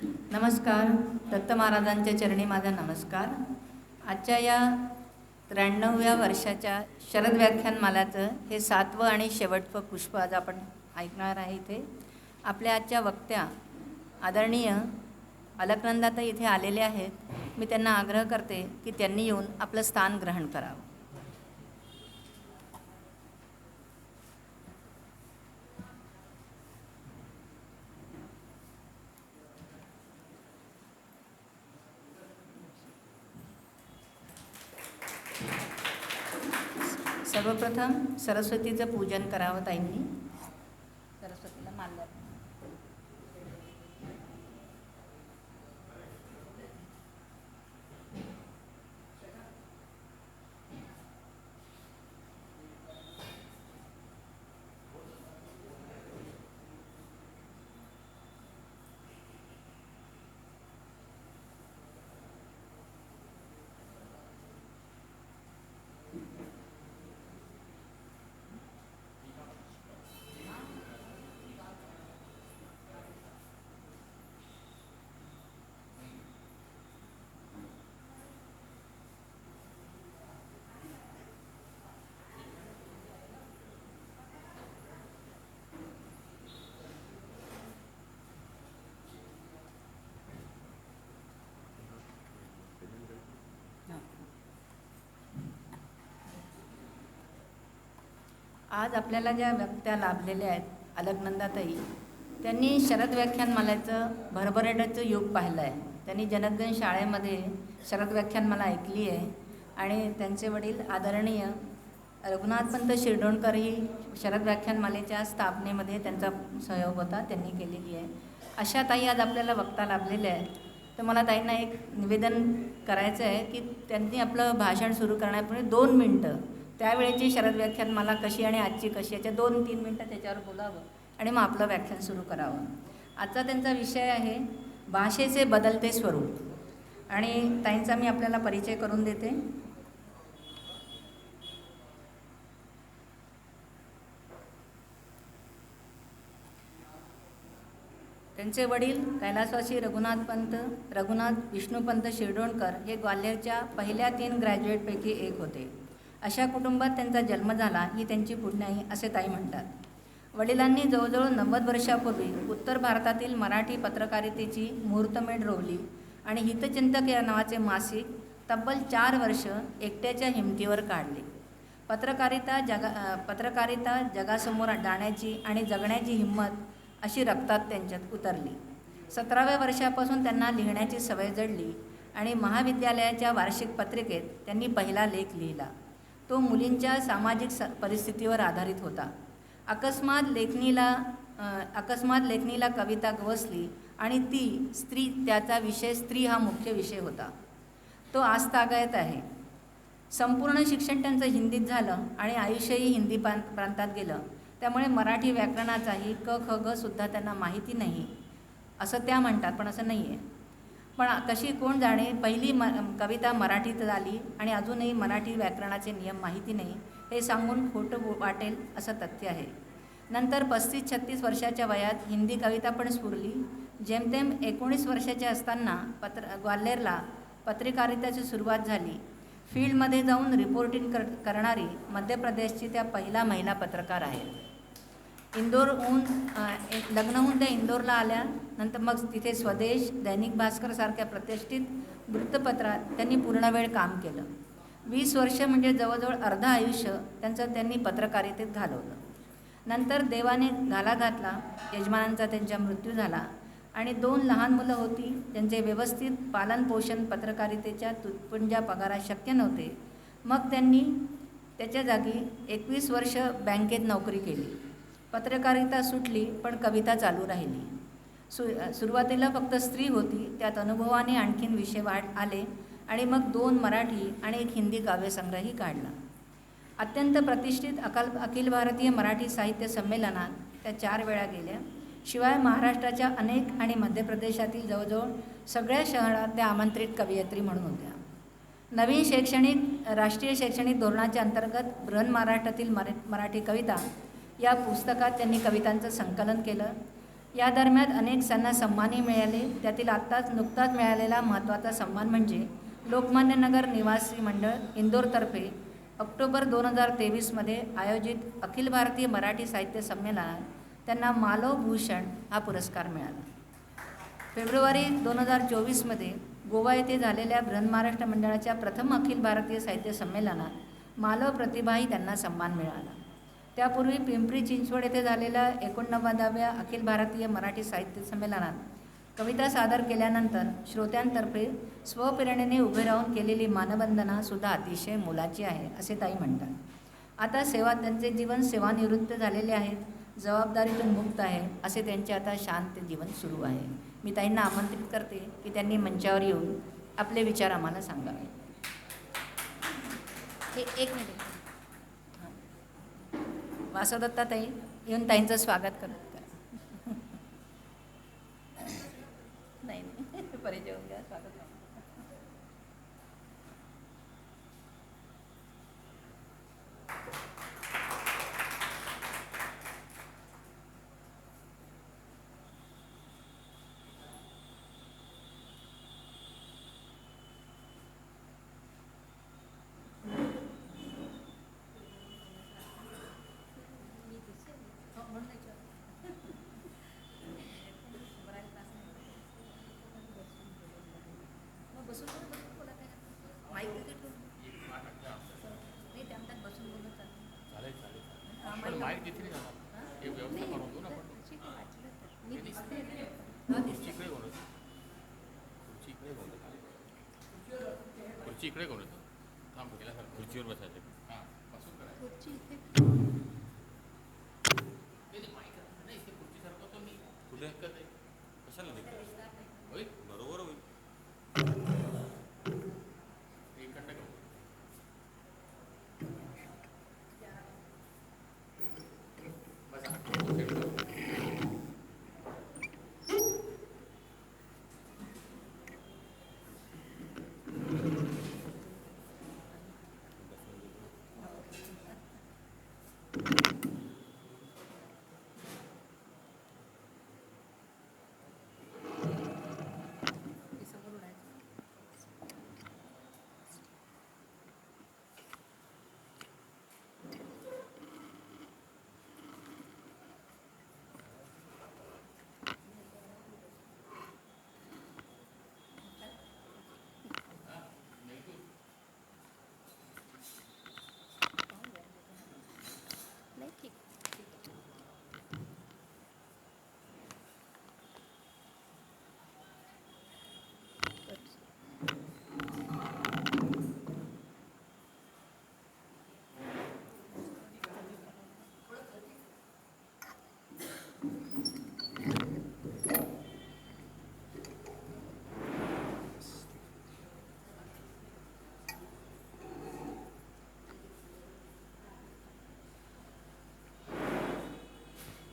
नमस्कार. दत्त महाराजांच्या चरणी माझा नमस्कार. आजच्या या 93व्या वर्षाच्या शरद व्याख्यानमालाचं हे 7वं आणि शेवटचं पुष्प आज आपण ऐकणार आहे. इथे आपल्या आजच्या वक्त्या आदरणीय अलकनंदाताई इथे आलेले आहेत. मी त्यांना आग्रह करते की त्यांनी येऊन आपलं स्थान ग्रहण करावं. सर्वप्रथम सरस्वतीचं पूजन करावं ताईंनी. सरस्वतीला मानलं. आज आपल्याला ज्या वक्त्या लाभलेल्या आहेत अलकनंदाताई, त्यांनी शरद व्याख्यानमालेचं भरभराटीचं युग पाहिलं आहे. त्यांनी जनकगण शाळेमध्ये शरद व्याख्यानमाला ऐकली आहे आणि त्यांचे वडील आदरणीय रघुनाथपंत शिरडोणकर ही शरद व्याख्यानमालेच्या स्थापनेमध्ये त्यांचा सहयोग होता, त्यांनी केलेली आहे. अशा ताई आज आपल्याला वक्ता लाभलेल्या आहेत. तर मला ताईंना एक निवेदन करायचं आहे की त्यांनी आपलं भाषण सुरू करण्यापूर्वी 2 मिनटं त्यावेळेची शरद व्याख्यानमाला कशी आणि आजची कशी याच्या 2-3 मिनटं त्याच्यावर बोलावं आणि मग आपलं व्याख्यान सुरू करावं. आजचा त्यांचा विषय आहे भाषेचे बदलते स्वरूप आणि ताईंचा मी आपल्याला परिचय करून देते. त्यांचे वडील कैलासवासी रघुनाथ विष्णुपंत शिरडोणकर हे ग्वाल्हेरच्या पहिल्या 3 ग्रॅज्युएटपैकी एक होते. अशा कुटुंबात त्यांचा जन्म झाला ही त्यांची पुण्याई असे ताई म्हणतात. वडिलांनी जवळजवळ 90 वर्षापूर्वी उत्तर भारतातील मराठी पत्रकारितेची मुहूर्तमेढ रोवली आणि हितचिंतक या नावाचे मासिक तब्बल 4 वर्ष एकट्याच्या हिमतीवर काढले. पत्रकारिता जगासमोर जाण्याची आणि जगण्याची हिंमत अशी रक्तात त्यांच्यात उतरली. 17व्या वर्षापासून त्यांना लिहिण्याची सवय जडली आणि महाविद्यालयाच्या वार्षिक पत्रिकेत त्यांनी पहिला लेख लिहिला. तो मुलींच्या सामाजिक परिस्थितीवर आधारित होता. अकस्मात लेखणीला कविता गवसली आणि ती स्त्री, त्याचा विषय स्त्री हा मुख्य विषय होता. तो आजतागायत आहे. संपूर्ण शिक्षण त्यांचं हिंदीत झालं आणि आयुष्यही हिंदी प्रांतात गेलं. त्यामुळे मराठी व्याकरणाचाही क ख ग सुद्धा त्यांना माहिती नाही असं त्या म्हणतात, पण असं नाही आहे. पण कशी कोण जाणे, पहिली कविता मराठीत आली आणि अजूनही मराठी व्याकरणाचे नियम माहिती नाही हे सांगून खोटं वाटेल असं तथ्य आहे. नंतर 35-36 वर्षाच्या वयात हिंदी कविता पण स्फुरली. जेमतेम 19 वर्षाचे असताना ग्वाल्हेरला पत्रकारितेची सुरुवात झाली. फील्डमध्ये जाऊन रिपोर्टिंग करणारी मध्य प्रदेशची त्या पहिला महिला पत्रकार आहेत. लग्न होऊन त्या इंदोरला आल्या. नंतर मग तिथे स्वदेश, दैनिक भास्कर सारख्या प्रतिष्ठित वृत्तपत्रात त्यांनी पूर्णवेळ काम केलं. 20 वर्ष म्हणजे जवळजवळ अर्ध आयुष्य त्यांनी पत्रकारितेत घालवलं. नंतर देवाने घाला घातला. यजमानांचा त्यांचा मृत्यू झाला आणि 2 लहान मुलं होती. त्यांचे व्यवस्थित पालनपोषण पत्रकारितेच्या तुटपुंज्या पगारात शक्य नव्हते. मग त्यांनी त्याच्या जागी 21 वर्ष बँकेत नोकरी केली. पत्रकारिता सुटली पण कविता चालू राहिली. सुरुवातीला फक्त स्त्री होती, त्यात अनुभवाने आणखीन विषय आले आणि मग 2 मराठी आणि 1 हिंदी काव्यसंग्रहही काढला. अत्यंत प्रतिष्ठित अखिल भारतीय मराठी साहित्य संमेलनात त्या 4 वेळा गेल्या. शिवाय महाराष्ट्राच्या अनेक आणि मध्य प्रदेशातील जवळजवळ सगळ्या शहरात त्या आमंत्रित कवयित्री म्हणून होत्या. नवीन राष्ट्रीय शैक्षणिक धोरणाच्या अंतर्गत बृहन्महाराष्ट्रातील मराठी कविता या पुस्तकात त्यांनी कवितांचं संकलन केलं. या दरम्यान अनेक त्यांना सन्मानही मिळाले. त्यातील नुकताच मिळालेला महत्त्वाचा सन्मान म्हणजे लोकमान्य नगर निवासी मंडळ इंदोरतर्फे ऑक्टोबर 2023मध्ये आयोजित अखिल भारतीय मराठी साहित्य संमेलनात त्यांना मालवभूषण हा पुरस्कार मिळाला. फेब्रुवारी 2024मध्ये गोवा येथे झालेल्या बृहन्महाराष्ट्र मंडळाच्या प्रथम अखिल भारतीय साहित्य संमेलनात मालव प्रतिभाही त्यांना सन्मान मिळाला. त्यापूर्वी पिंपरी चिंचवड येथे झालेल्या 89व्या अखिल भारतीय मराठी साहित्य संमेलनात कविता सादर केल्यानंतर श्रोत्यांतर्फे स्वप्रेरणेने उभे राहून केलेली मानवंदनासुद्धा अतिशय मोलाची आहे असे ताई म्हणतात. आता त्यांचे जीवन सेवानिवृत्त झालेले आहेत, जबाबदारीतून मुक्त आहे असे त्यांचे आता शांत जीवन सुरू आहे. मी ताईंना आमंत्रित करते की त्यांनी मंचावर येऊन आपले विचार आम्हाला सांगावे. एक मिनिट. वासवदत्ता ताई येऊन ताईंचं स्वागत करतात. नाही परिचय होऊन घ्या. स्वागत. खुर्ची इकडे कोण थांब खुर्चीवर बसायचं. हां बसून खुर्ची इथे नाही इथे खुर्ची सारखं तो मी कुठे कशाला देखील होईल बरोबर होईल. एक घंटा घेऊ बसा.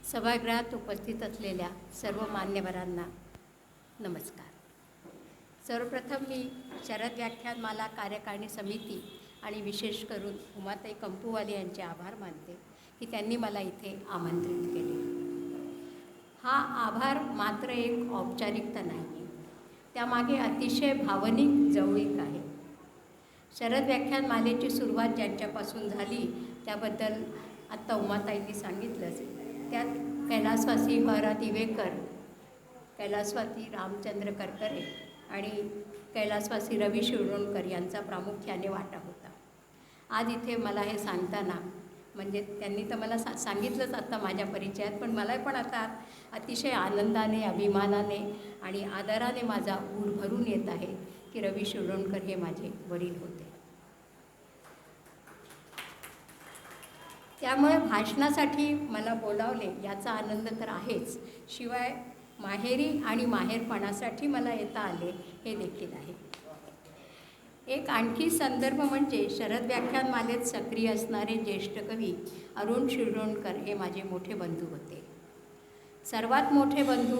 सभागृहात उपस्थित असलेल्या सर्व मान्यवरांना नमस्कार. सर्वप्रथम मी शरद व्याख्यानमाला कार्यकारिणी समिती आणि विशेष करून उमाताई कंपूवाले यांचे आभार मानते की त्यांनी मला इथे आमंत्रित केले. हा आभार मात्र एक औपचारिकता नाही, त्यामागे अतिशय भावनिक जवळीक आहे. शरद व्याख्यानमालेची सुरुवात ज्यांच्यापासून झाली त्याबद्दल आत्ता उमाताईंनी सांगितलंच. त्यात कैलासवासी ह.रा. दिवेकर, कैलासवासी रामचंद्र करकरे आणि कैलासवासी रवी शिरोणकर यांचा प्रामुख्याने वाटा होता. आज इथे मला हे सांगताना म्हणजे त्यांनी तर मला सांगितलंच आता माझ्या परिचयात, पण मला पण आता अतिशय आनंदाने, अभिमानाने आणि आदराने माझा ऊर भरून येत आहे की रवी शिरोणकर हे माझे वडील होते. त्यामुळे भाषणासाठी मला बोलावले याचा आनंद तर आहेच, शिवाय माहेरी आणि माहेरपणासाठी मला येता आले हे देखील आहे. एक आणखी संदर्भ म्हणजे शरद व्याख्यानमालेत सक्रिय असणारे ज्येष्ठ कवी अरुण शिरोणकर हे माझे मोठे बंधू होते. सर्वात मोठे बंधू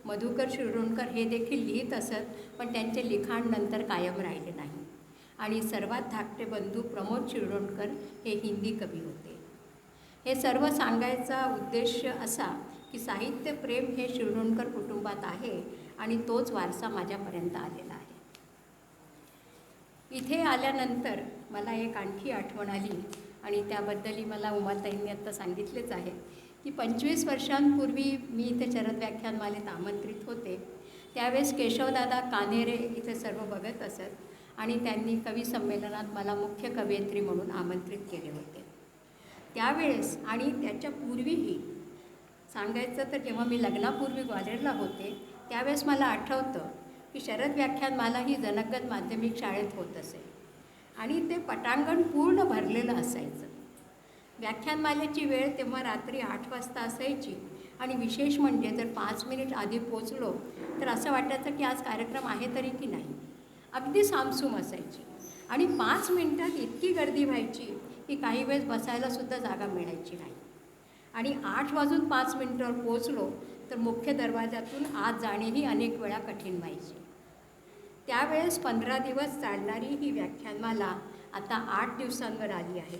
मधुकर शिरोणकर हे देखील लिहित असत, पण त्यांचे लिखाण नंतर कायम राहिले नाही. आणि सर्वात धाकटे बंधू प्रमोद शिरोणकर हे हिंदी कवी होते. हे सर्व सांगायचा उद्देश असा की साहित्यप्रेम हे शिरढोणकर कुटुंबात आहे आणि तोच वारसा माझ्यापर्यंत आलेला आहे. इथे आल्यानंतर मला एक आणखी आठवण आली आणि त्याबद्दलही मला उमाताईंनी आत्ता सांगितलेच आहे की 25 वर्षांपूर्वी मी इथे शरद व्याख्यानमालेत आमंत्रित होते. त्यावेळेस केशवदादा कानेरे इथे सर्व बघत असत आणि त्यांनी कवी संमेलनात मला मुख्य कवयित्री म्हणून आमंत्रित केले होते. त्यावेळेस आणि त्याच्यापूर्वीही सांगायचं तर जेव्हा मी लग्नापूर्वी ग्वाल्हेरला होते त्यावेळेस मला आठवतं की शरद व्याख्यानमाला ही जनकगण माध्यमिक शाळेत होत असे आणि ते पटांगण पूर्ण भरलेलं असायचं. व्याख्यानमालेची वेळ तेव्हा रात्री 8 वाजता असायची आणि विशेष म्हणजे जर 5 मिनिट आधी पोचलो तर असं वाटायचं की आज कार्यक्रम आहे तरी की नाही. अगदी सामसूम असायची आणि 5 मिनिटात इतकी गर्दी व्हायची की काही वेळेस बसायलासुद्धा जागा मिळायची नाही. आणि 8:05 पोचलो तर मुख्य दरवाजातून आत जाणेही अनेक वेळा कठीण व्हायचे. त्यावेळेस 15 दिवस चालणारी ही व्याख्यानमाला आता 8 दिवसांवर आली आहे.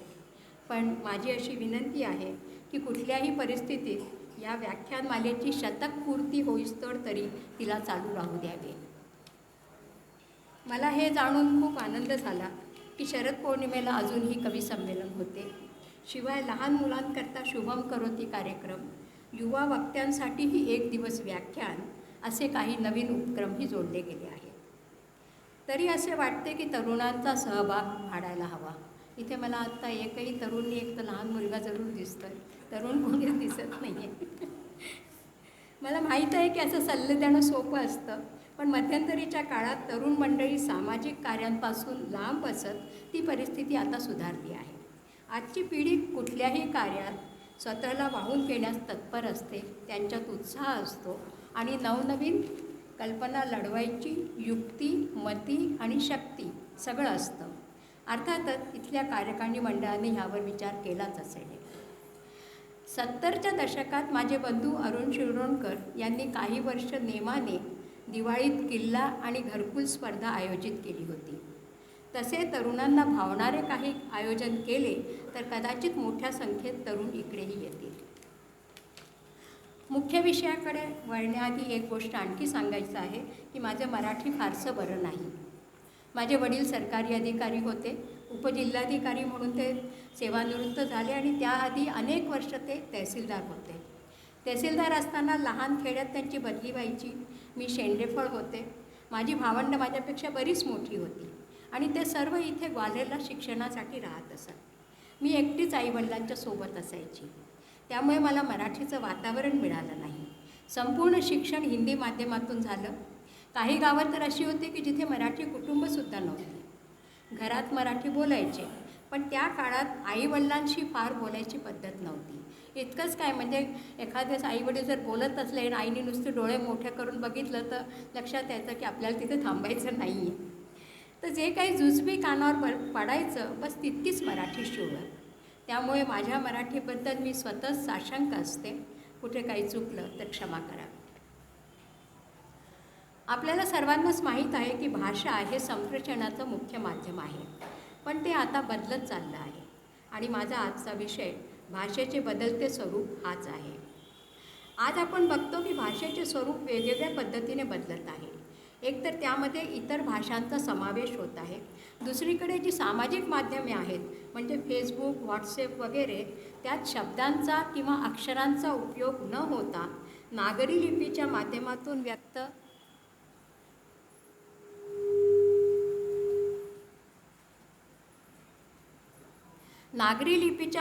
पण माझी अशी विनंती आहे की कुठल्याही परिस्थितीत या व्याख्यानमालेची शतकपूर्ती होईस्तोवर तरी तिला चालू राहू द्यावे. मला हे जाणून खूप आनंद झाला की शरद पौर्णिमेला अजूनही कवी संमेलन होते. शिवाय लहान मुलांकरता शुभम करोती कार्यक्रम, युवा वक्त्यांसाठीही 1 दिवस व्याख्यान असे काही नवीन उपक्रमही जोडले गेले आहेत. तरी असे वाटते की तरुणांचा सहभाग वाढायला हवा. इथे मला आत्ता एकही तरुणी, एक तर लहान मुलगा जरूर दिसतो आहे, तरुण कोणीच दिसत नाही आहे. मला माहीत आहे की असं सल्ले देणं सोपं असतं, पण मध्यंतरीच्या काळात तरुण मंडळी सामाजिक कार्यांपासून लांब बसत ती परिस्थिती आता सुधारली आहे. आजची पिढी कुठल्याही कार्यात स्वतःला वाहून घेण्यास तत्पर असते, त्यांच्यात उत्साह असतो आणि नवनवीन कल्पना लढवायची युक्ती, मती आणि शक्ती सगळं असतं. अर्थातच इथल्या कार्यकारिणी मंडळाने ह्यावर विचार केलाच असेल. 70च्या दशकात माझे बंधू अरुण शिरढोणकर यांनी काही वर्ष नेमाने दिवाळीत किल्ला आणि घरकुल स्पर्धा आयोजित केली होती. तसे तरुणांना भावणारे काही आयोजन केले तर कदाचित मोठ्या संख्येत तरुण इकडेही येतील. मुख्य विषयाकडे वळण्याआधी एक गोष्ट आणखी सांगायचं आहे की माझं मराठी फारसं बरं नाही. माझे वडील सरकारी अधिकारी होते. उपजिल्हाधिकारी म्हणून ते सेवानिवृत्त झाले आणि त्याआधी अनेक वर्ष ते तहसीलदार होते. तहसीलदार असताना लहान खेड्यात त्यांची बदली व्हायची. मी शेंडेफळ होते. माझी भावंडं माझ्यापेक्षा बरीच मोठी होती आणि ते सर्व इथे ग्वाल्हेरला शिक्षणासाठी राहत असत. मी एकटीच आईवडिलांच्या सोबत असायची. त्यामुळे मला मराठीचं वातावरण मिळालं नाही. संपूर्ण शिक्षण हिंदी माध्यमातून झालं. काही गावं तर अशी होती की जिथे मराठी कुटुंबसुद्धा नव्हते. घरात मराठी बोलायचे, पण त्या काळात आईवडिलांशी फार बोलायची पद्धत नव्हती. इतकंच काय, म्हणजे एखाद्याच आईवडील जर बोलत असले आणि आईने नुसते डोळे मोठे करून बघितलं तर लक्षात यायचं की आपल्याला तिथे थांबायचं नाही आहे. तर जे काही जुजबी कानावर पडायचं बस तितकीच मराठी शिवलं. त्यामुळे माझ्या मराठीबद्दल मी स्वतःच साशंक असते. कुठे काही चुकलं तर क्षमा करा. आपल्याला सर्वांनाच माहीत आहे की भाषा हे संप्रेषणाचं मुख्य माध्यम आहे, पण ते आता बदलत चाललं आहे आणि माझा आजचा विषय भाषेचे बदलते स्वरूप हाच आहे. आज आपण बघतो की भाषेचे स्वरूप वेगवेगळ्या पद्धतीने बदलत आहे. एकतर त्यामध्ये इतर भाषांचा समावेश होत आहे. दुसरीकडे जी सामाजिक माध्यमे आहेत म्हणजे फेसबुक, व्हॉट्सॲप वगैरे, त्यात शब्दांचा किंवा अक्षरांचा उपयोग न होता नागरी लिपीच्या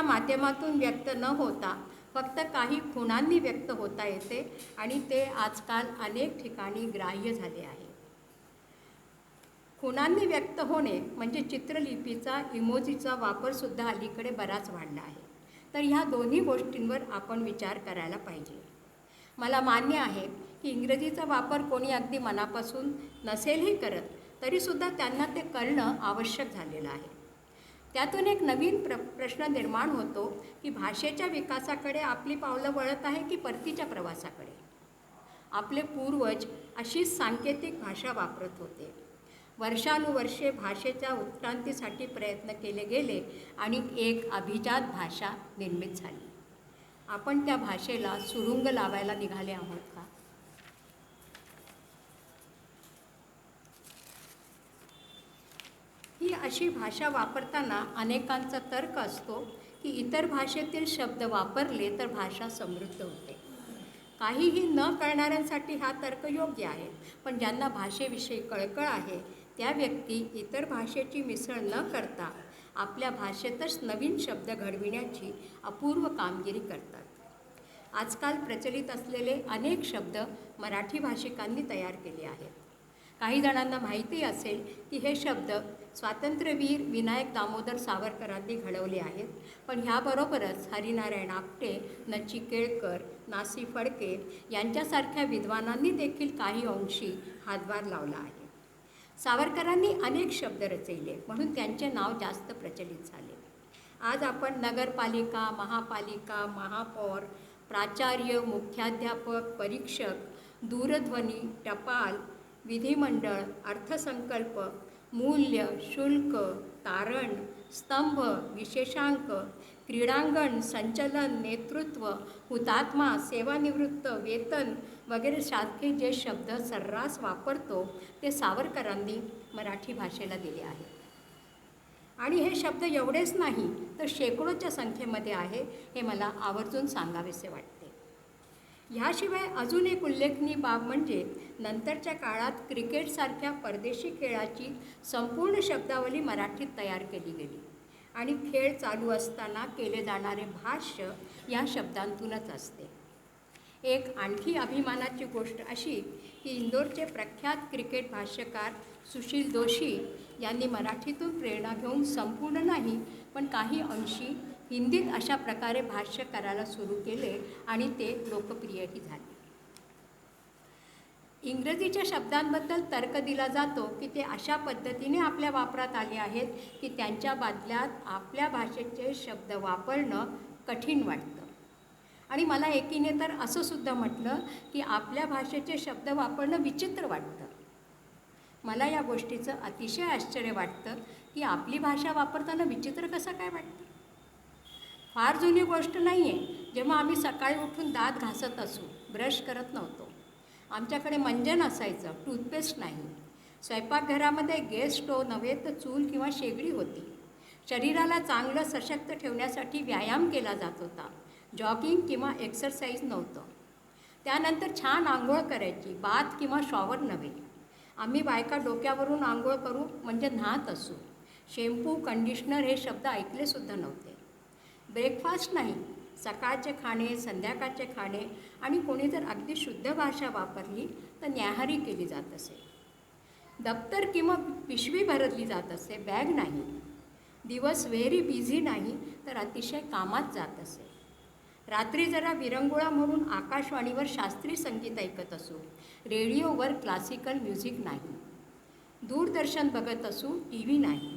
माध्यमातून व्यक्त न होता फक्त काही खुणांनी व्यक्त होता येते आणि ते आजकाल अनेक ठिकाणी ग्राह्य झाले आहे. खुणांनी व्यक्त होणे म्हणजे चित्रलिपीचा, इमोजीचा वापरसुद्धा अलीकडे बराच वाढला आहे. तर ह्या दोन्ही गोष्टींवर आपण विचार करायला पाहिजे. मला मान्य आहे की इंग्रजीचा वापर कोणी अगदी मनापासून नसेलही करत, तरीसुद्धा त्यांना ते कळणं आवश्यक झालेलं आहे. त्यातून एक नवीन प्रश्न निर्माण होतो की भाषेच्या विकासाकडे आपली पावलं वळत आहे की परतीच्या प्रवासाकडे. आपले पूर्वज अशीच सांकेतिक भाषा वापरत होते. वर्षानुवर्षे भाषेच्या उत्क्रांतीसाठी प्रयत्न केले गेले आणि एक अभिजात भाषा निर्मित झाली. आपण त्या भाषेला सुरुंग लावायला निघाले आहोत का? ही अशी भाषा वापरताना अनेकांचा तर्क असतो की इतर भाषेतील शब्द वापरले तर भाषा समृद्ध होते. काहीही न कळणाऱ्यांसाठी हा तर्क योग्य आहे, पण ज्यांना भाषेविषयी कळकळ आहे त्या व्यक्ती इतर भाषेची मिसळ न करता आपल्या भाषेतच नवीन शब्द घडविण्याची अपूर्व कामगिरी करतात. आजकाल प्रचलित असलेले अनेक शब्द मराठी भाषिकांनी तयार केले आहेत. काही जणांना माहिती असेल की हे शब्द स्वातंत्र्यवीर विनायक दामोदर सावरकरांनी घडवले आहेत, पण ह्याबरोबरच हरिनारायण आपटे, नची केळकर, नासी फडके यांच्यासारख्या विद्वानांनी देखील काही अंशी हातभार लावला आहे. सावरकरांनी अनेक शब्द रचले म्हणून त्यांचे नाव जास्त प्रचलित झाले. आज आपण नगरपालिका, महापालिका, महापौर, प्राचार्य, मुख्याध्यापक, परीक्षक, दूरध्वनी, टपाल, विधिमंडळ, अर्थसंकल्प, मूल्य, शुल्क, तारण, स्तंभ, विशेषांक, क्रीडांगण, संचलन, नेतृत्व, हुतात्मा, सेवानिवृत्त, वेतन वगैरे सारखे जे शब्द सर्रास वापरतो ते सावरकरांनी मराठी भाषेला दिले आहेत. आणि हे शब्द एवढेच नाही तर शेकडोच्या संख्येमध्ये आहे हे मला आवर्जून सांगावेसे वाटते. ह्याशिवाय अजून एक उल्लेखनीय बाब म्हणजे नंतरच्या काळात क्रिकेटसारख्या परदेशी खेळाची संपूर्ण शब्दावली मराठीत तयार केली गेली आणि खेळ चालू असताना केले जाणारे भाष्य या शब्दांतूनच असते. एक आणखी अभिमानाची गोष्ट अशी की इंदोरचे प्रख्यात क्रिकेट भाष्यकार सुशील जोशी यांनी मराठीतून प्रेरणा घेऊन संपूर्ण नाही पण काही अंशी हिंदीत अशा प्रकारे भाष्य करायला सुरू केले आणि ते लोकप्रियही झाले. इंग्रजीच्या शब्दांबद्दल तर्क दिला जातो की ते अशा पद्धतीने आपल्या वापरात आले आहेत की त्यांच्या बदल्यात आपल्या भाषेचे शब्द वापरणं कठीण वाटतं. आणि मला एकीने तर असं सुद्धा म्हटलं की आपल्या भाषेचे शब्द वापरणं विचित्र वाटतं. मला या गोष्टीचं अतिशय आश्चर्य वाटतं की आपली भाषा वापरताना विचित्र कसं काय वाटतं. फार जुनी गोष्ट नाही आहे. जेव्हा आम्ही सकाळी उठून दात घासत असू, ब्रश करत नव्हतो. आमच्याकडे मंजन असायचं, टूथपेस्ट नाही. स्वयंपाकघरामध्ये गॅस स्टोव्ह नव्हे तर चूल किंवा शेगडी होती. शरीराला चांगलं सशक्त ठेवण्यासाठी व्यायाम केला जात होता. जॉगिंग किंवा एक्सरसाइज नव्हतं. त्यानंतर छान आंघोळ करायची, बाथ किंवा शॉवर नव्हे. आम्ही बायका डोक्यावरून आंघोळ करू म्हणजे न्हात असू. शॅम्पू, कंडिशनर हे शब्द ऐकलेसुद्धा नव्हते. ब्रेकफास्ट नाही, सकाळचे खाणे, संध्याकाळचे खाणे आणि कोणी जर अगदी शुद्ध भाषा वापरली तर न्याहारी केली जात असे. दप्तर किंवा पिशवी भरली जात असे, बॅग नाही. दिवस व्हेरी बिझी नाही तर अतिशय कामात जात असे. रात्री जरा विरंगुळा म्हणून आकाशवाणीवर शास्त्रीय संगीत ऐकत असू, रेडिओवर क्लासिकल म्युझिक नाही. दूरदर्शन बघत असू, टी व्ही नाही.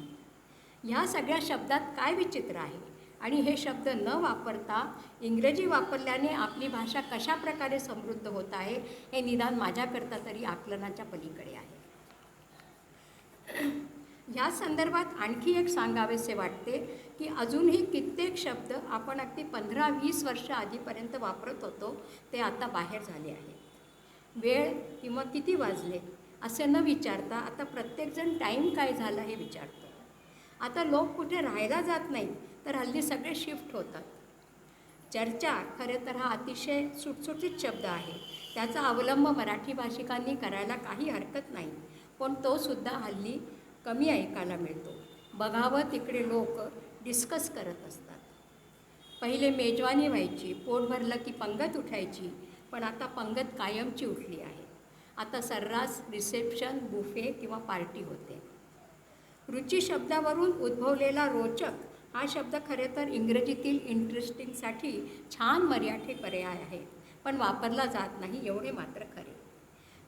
ह्या सगळ्या शब्दात काय विचित्र आहे आणि हे शब्द न वापरता इंग्रजी वापरल्याने आपली भाषा कशा प्रकारे समृद्ध होत आहे हे निदान माझ्याकरता तरी आकलनाच्या पलीकडे आहे. ह्या संदर्भात आणखी एक सांगावेसे वाटते की अजूनही कित्येक शब्द आपण अगदी 15-20 वर्ष आधीपर्यंत वापरत होतो ते आता बाहेर झाले आहेत. वेळ किंवा किती वाजले असे न विचारता आता प्रत्येकजण टाईम काय झाला हे विचारतो. आता लोक कुठे राहायला जात नाही तर हल्ली सगळे शिफ्ट होतात. चर्चा खरं तर हा अतिशय सुटसुटीत शब्द आहे. त्याचा अवलंब मराठी भाषिकांनी करायला काही हरकत नाही, पण तो सुद्धा हल्ली कमी ऐकायला मिळतो. बघावं तिकडे लोक डिस्कस करत असतात. पहिले मेजवानी व्हायची, पोट भरलं की पंगत उठायची, पण आता पंगत कायमची उठली आहे. आता सर्रास रिसेप्शन, बुफे किंवा पार्टी होते. रुची शब्दावरून उद्भवलेला रोचक हा शब्द खरे तर इंग्रजीतील इंटरेस्टिंगसाठी छान मराठी पर्याय आहे, पण वापरला जात नाही एवढे मात्र खरे.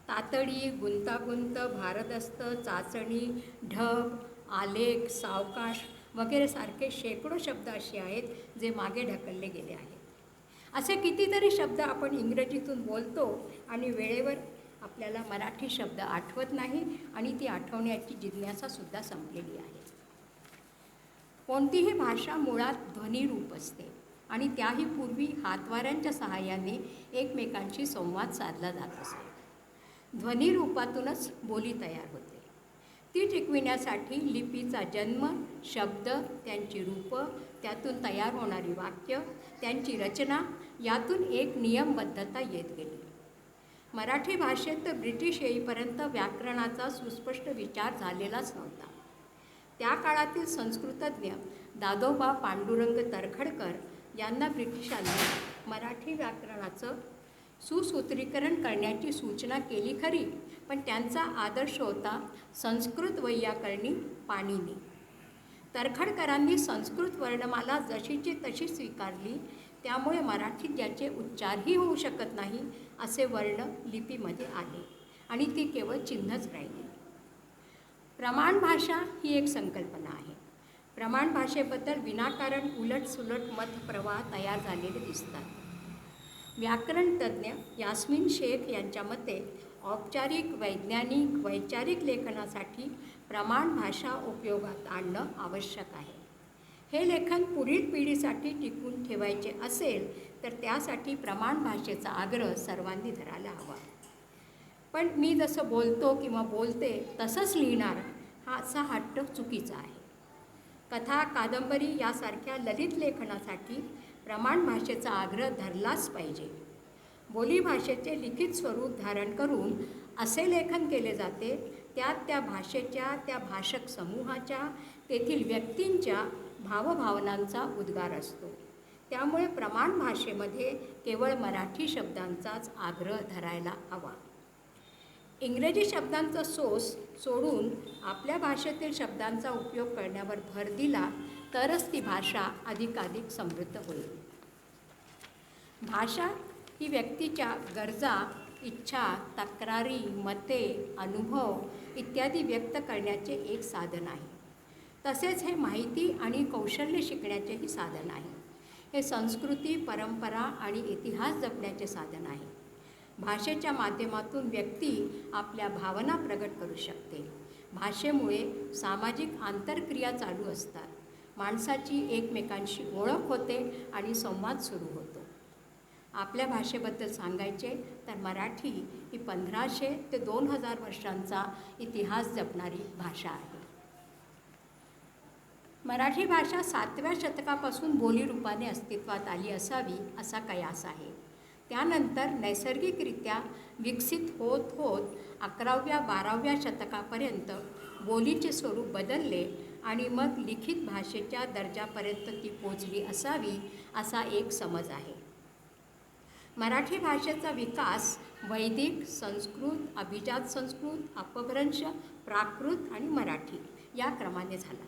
तातडी, गुंतागुंत, भारदस्त, चाचणी, ढब, आलेख, सावकाश वगैरे सारखे शेकडो शब्द असे आहेत जे मागे ढकलले गेले आहेत. असे कितीतरी शब्द आपण इंग्रजीतून बोलतो आणि वेळेवर आपल्याला मराठी शब्द आठवत नाही आणि ती आठवण्याची जिज्ञासासुद्धा संपलेली आहे. कोणतीही भाषा मुळात ध्वनिरूप असते. आणि त्याही पूर्वी हातवाऱ्यांच्या सहाय्याने एकमेकांशी संवाद साधला जात असे. ध्वनी रूपातूनच बोली तयार होते. ती टिकविण्यासाठी लिपीचा जन्म, शब्द, त्यांची रूपं, त्यातून तयार होणारी वाक्य, त्यांची रचना यातून एक नियमबद्धता येत गेली. मराठी भाषेत तर ब्रिटिश येईपर्यंत व्याकरणाचा सुस्पष्ट विचार झालेलाच नव्हता. त्या काळातील संस्कृतज्ञ दादोबा पांडुरंग तरखडकर यांना ब्रिटिशांनी मराठी व्याकरणाचं सुसूत्रीकरण करण्याची सूचना केली खरी, पण त्यांचा आदर्श होता संस्कृत वैयाकरणी पाणिनी. तरखडकरांनी संस्कृत वर्णमाला जशीची तशी स्वीकारली, त्यामुळे मराठीत ज्याचे उच्चारही होऊ शकत नाही असे वर्ण लिपीमध्ये आले आणि ती केवळ चिन्हच राहिली. प्रमाण भाषा ही एक संकल्पना आहे. प्रमाण भाषेबद्दल विनाकारण उलटसुलट मतप्रवाह तयार झालेले दिसतात. व्याकरण तज्ज्ञ यास्मिन शेख यांच्या मते औपचारिक, वैज्ञानिक, वैचारिक लेखनासाठी प्रमाण भाषा उपयोगात आणणं आवश्यक आहे. हे लेखन पुढील पिढीसाठी टिकवून ठेवायचे असेल तर त्यासाठी प्रमाण भाषेचा आग्रह सर्वांनी धरायला हवा. पण मी जसं बोलतो किंवा बोलते तसंच लिहिणार असा हट्ट चुकीचा आहे. कथा, कादंबरी यासारख्या ललित लेखनासाठी प्रमाण भाषेचा आग्रह धरलाच पाहिजे. बोलीभाषेचे लिखित स्वरूप धारण करून असे लेखन केले जाते, त्यात त्या भाषेच्या, त्या भाषक समूहाच्या, तेथील व्यक्तींच्या भावभावनांचा उद्गार असतो. त्यामुळे प्रमाण भाषेमध्ये केवळ मराठी शब्दांचाच आग्रह धरायला हवा. इंग्रजी शब्दांचा सोस सोडून आपल्या भाषेतील शब्दांचा उपयोग करण्यावर भर दिला तरच ती भाषा अधिकाधिक समृद्ध होईल. भाषा ही व्यक्तीच्या गरजा, इच्छा, तक्रारी, मते, अनुभव इत्यादी व्यक्त करण्याचे एक साधन आहे. तसेच हे माहिती आणि कौशल्य शिकण्याचेही साधन आहे. हे संस्कृती, परंपरा आणि इतिहास जपण्याचे साधन आहे. भाषेच्या माध्यमातून व्यक्ती आपल्या भावना प्रगट करू शकते. भाषेमुळे सामाजिक आंतरक्रिया चालू असतात. माणसाची एकमेकांशी ओळख होते आणि संवाद सुरू होतो. आपल्या भाषेबद्दल सांगायचे तर मराठी ही 1500 ते 2000 वर्षांचा इतिहास जपणारी भाषा आहे. मराठी भाषा 7व्या शतकापासून बोलीरूपाने अस्तित्वात आली असावी असा कयास आहे. त्यानंतर नैसर्गिकरित्या विकसित होत होत 11व्या-12व्या शतकापर्यंत बोलीचे स्वरूप बदलले आणि मग लिखित भाषेच्या दर्जापर्यंत ती पोचली असावी असा एक समज आहे. मराठी भाषेचा विकास वैदिक, संस्कृत, अभिजात संस्कृत, अपभ्रंश, प्राकृत आणि मराठी या क्रमाने झाला.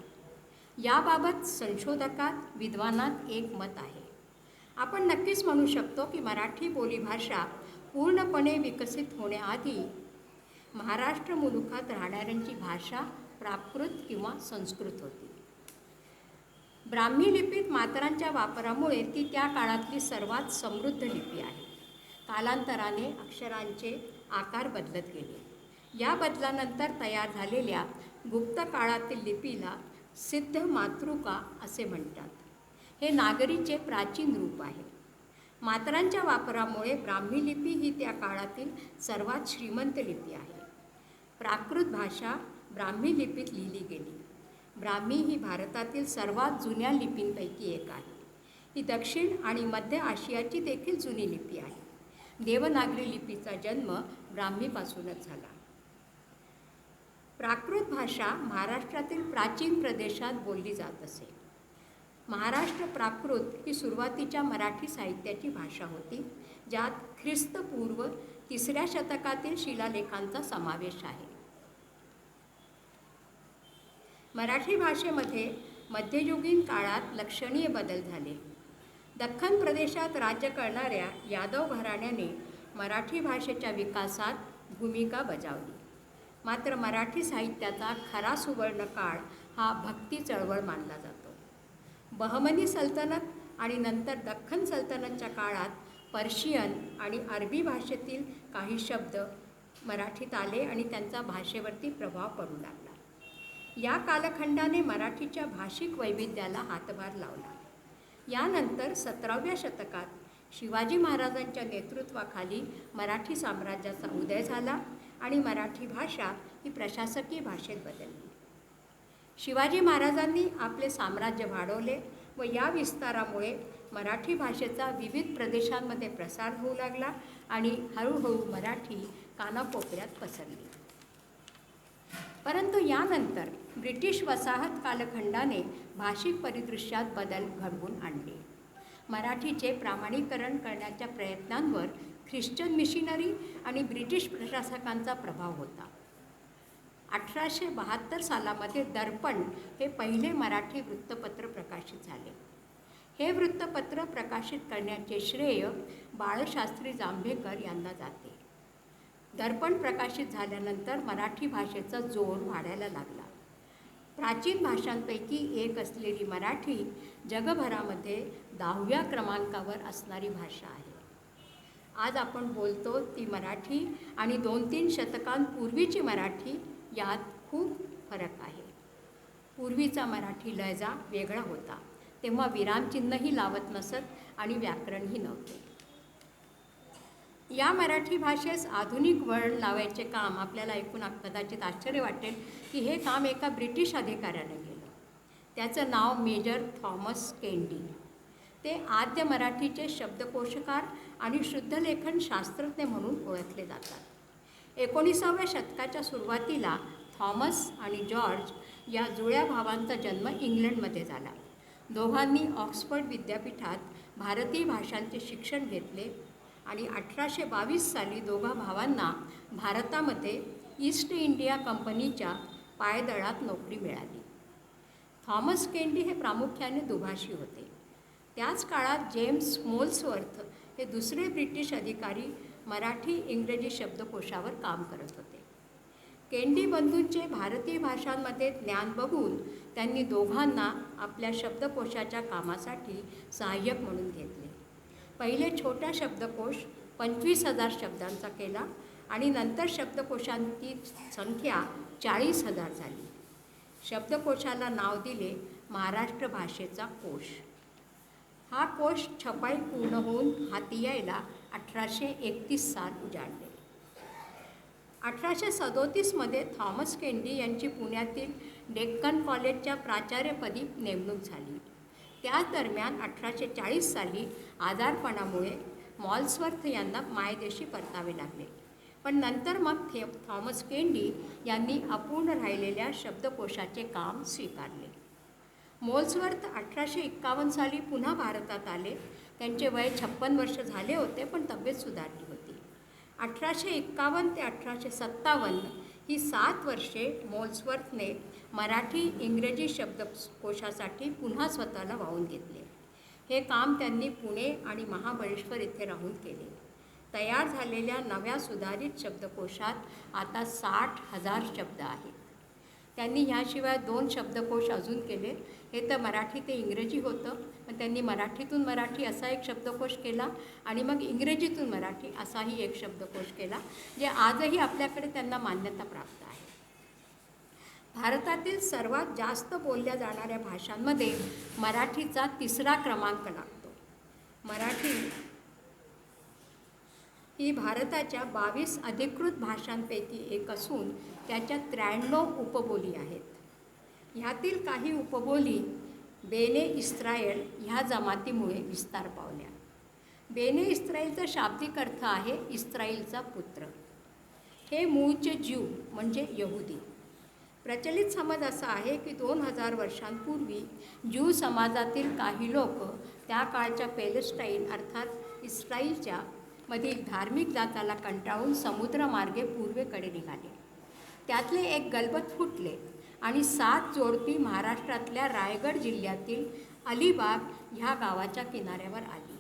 याबाबत संशोधकात, विद्वानात एक मत आहे. आपण नक्कीच म्हणू शकतो की मराठी बोलीभाषा पूर्णपणे विकसित होण्याआधी महाराष्ट्र मुलुखात राहणाऱ्यांची भाषा प्राकृत किंवा संस्कृत होती. ब्राह्मी लिपीत मात्रांच्या वापरामुळे ती त्या काळातली सर्वात समृद्ध लिपी आहे. कालांतराने अक्षरांचे आकार बदलत गेले. या बदलानंतर तयार झालेल्या गुप्त काळातील लिपीला सिद्ध मातृका असे म्हणतात. हे नागरीचे प्राचीन रूप आहे. मात्रांच्या वापरामुळे ब्राह्मी लिपी ही त्या काळातील सर्वात श्रीमंत लिपी आहे. प्राकृत भाषा ब्राह्मी लिपीत लिहिली गेली. ब्राह्मी ही भारतातील सर्वात जुन्या लिपींपैकी एक आहे. ही दक्षिण आणि मध्य आशियाची देखील जुनी लिपी आहे. देवनागरी लिपीचा जन्म ब्राह्मीपासूनच झाला. प्राकृत भाषा महाराष्ट्रातील प्राचीन प्रदेशात बोलली जात असे. महाराष्ट्र प्राकृत ही सुरुवातीच्या मराठी साहित्याची भाषा होती, ज्यात ख्रिस्तपूर्व 3ऱ्या शतकातील शिलालेखांचा समावेश आहे. मराठी भाषेमध्ये मध्ययुगीन काळात लक्षणीय बदल झाले. दख्खन प्रदेशात राज्य करणाऱ्या यादव घराण्याने मराठी भाषेच्या विकासात भूमिका बजावली. मात्र मराठी साहित्याचा खरा सुवर्ण काळ हा भक्ती चळवळ मानला जातो. बहमनी सल्तनत आणि नंतर दख्खन सल्तनतच्या काळात पर्शियन आणि अरबी भाषेतील काही शब्द मराठीत आले आणि त्यांचा भाषेवरती प्रभाव पडू लागला. या कालखंडाने मराठीच्या भाषिक वैविध्याला हातभार लावला. यानंतर 17व्या शतकात शिवाजी महाराजांच्या नेतृत्वाखाली मराठी साम्राज्याचा उदय झाला आणि मराठी भाषा ही प्रशासकीय भाषेत बदलली. शिवाजी महाराजांनी आपले साम्राज्य वाढवले व या विस्तारामुळे मराठी भाषेचा विविध प्रदेशांमध्ये प्रसार होऊ लागला आणि हळूहळू मराठी कानाकोपऱ्यात पसरली. परंतु यानंतर ब्रिटिश वसाहत कालखंडाने भाषिक परिदृश्यात बदल घडवून आणले. मराठीचे प्रमाणीकरण करण्याच्या प्रयत्नांवर ख्रिश्चन मिशनरी आणि ब्रिटिश प्रशासकांचा प्रभाव होता. 1872 सालामध्ये दर्पण हे पहिले मराठी वृत्तपत्र प्रकाशित झाले. हे वृत्तपत्र प्रकाशित करण्याचे श्रेय बाळशास्त्री जांभेकर यांना जाते. दर्पण प्रकाशित झाल्यानंतर मराठी भाषेचा जोर वाढायला लागला. प्राचीन भाषांपैकी एक असलेली मराठी जगभरामध्ये 10व्या क्रमांकावर असणारी भाषा आहे. आज आपण बोलतो ती मराठी आणि 2-3 शतकांपूर्वीची मराठी यात खूप फरक आहे. पूर्वीचा मराठी लहजा वेगळा होता. तेव्हा विरामचिन्हही लावत नसत आणि व्याकरणही नव्हते. या मराठी भाषेस आधुनिक वळण लावायचे काम आपल्याला ऐकून कदाचित आश्चर्य वाटेल की हे काम एका ब्रिटिश अधिकाऱ्याने केलं. त्याचं नाव मेजर थॉमस केंडी. ते आद्य मराठीचे शब्दकोशकार आणि शुद्धलेखन शास्त्रज्ञ म्हणून ओळखले जातात. 19व्या शतकाच्या सुरुवातीला थॉमस आणि जॉर्ज या जुळ्या भावांचा जन्म इंग्लंडमध्ये झाला. दोघांनी ऑक्सफर्ड विद्यापीठात भारतीय भाषांचे शिक्षण घेतले आणि 1822 साली दोघा भावांना भारतामध्ये ईस्ट इंडिया कंपनीच्या पायदळात नोकरी मिळाली. थॉमस केंडी हे प्रामुख्याने दुभाषी होते. त्याच काळात जेम्स मोल्सवर्थ हे दुसरे ब्रिटिश अधिकारी मराठी इंग्रजी शब्दकोशावर काम करत होते. केंडी बंधूंचे भारतीय भाषांमध्ये ज्ञान बघून त्यांनी दोघांना आपल्या शब्दकोशाच्या कामासाठी सहाय्यक म्हणून घेतले. पहिले छोटा शब्दकोश 25,000 शब्दांचा केला आणि नंतर शब्दकोशांची संख्या 40,000 झाली. शब्दकोशाला नाव दिले महाराष्ट्र भाषेचा कोश. हा कोश छपाई पूर्ण होऊन हाती यायला 1831 साल उजाडले. 1837मध्ये थॉमस केंडी यांची पुण्यातील डेक्कन कॉलेजच्या प्राचार्यपदी नेमणूक झाली. त्याच दरम्यान 1840 साली आजारपणामुळे मॉल्सवर्थ यांना मायदेशी परतावे लागले. पण नंतर मग थॉमस केंडी यांनी अपूर्ण राहिलेल्या शब्दकोशाचे काम स्वीकारले. मोल्सवर्थ 1851 साली पुन्हा भारतात आले. त्यांचे वय 56 वर्ष झाले होते पण तब्येत सुधारली होती. 1851 ते 1857 ही 7 वर्षे मोल्सवर्थने मराठी इंग्रजी शब्दकोशासाठी पुन्हा स्वतःला वाहून घेतले. हे काम त्यांनी पुणे आणि महाबळेश्वर येथे राहून केले. तयार झालेल्या नव्या सुधारित शब्दकोशात आता 60,000 शब्द आहेत. त्यांनी ह्याशिवाय 2 शब्दकोश अजून केले. हे तर मराठी ते इंग्रजी होतं, पण त्यांनी मराठीतून मराठी असा एक शब्दकोश केला आणि मग इंग्रजीतून मराठी असाही एक शब्दकोश केला, जे आजही आपल्याकडे त्यांना मान्यता प्राप्त आहे. भारतातील सर्वात जास्त बोलल्या जाणाऱ्या भाषांमध्ये मराठीचा 3रा क्रमांक लागतो. मराठी ही भारताच्या 22 अधिकृत भाषांपैकी एक असून त्याच्या 93 उपबोली आहेत. ह्यातील काही उपबोली बेने इस्रायल ह्या जमातीमुळे विस्तार पावल्या. बेने इस्रायलचा शाब्दिक अर्थ आहे इस्रायलचा पुत्र. हे मूळचे ज्यू म्हणजे यहुदी. प्रचलित समज असा आहे की 2000 वर्षांपूर्वी ज्यू समाजातील काही लोक त्या काळच्या पॅलेस्टाईन अर्थात इस्रायलच्या मधील धार्मिक जाचाला कंटाळून समुद्रमार्गे पूर्वेकडे निघाले. त्यातले एक गलबत फुटले आणि 7 जोडपी महाराष्ट्रातल्या रायगड जिल्ह्यातील अलिबाग ह्या गावाच्या किनाऱ्यावर आली.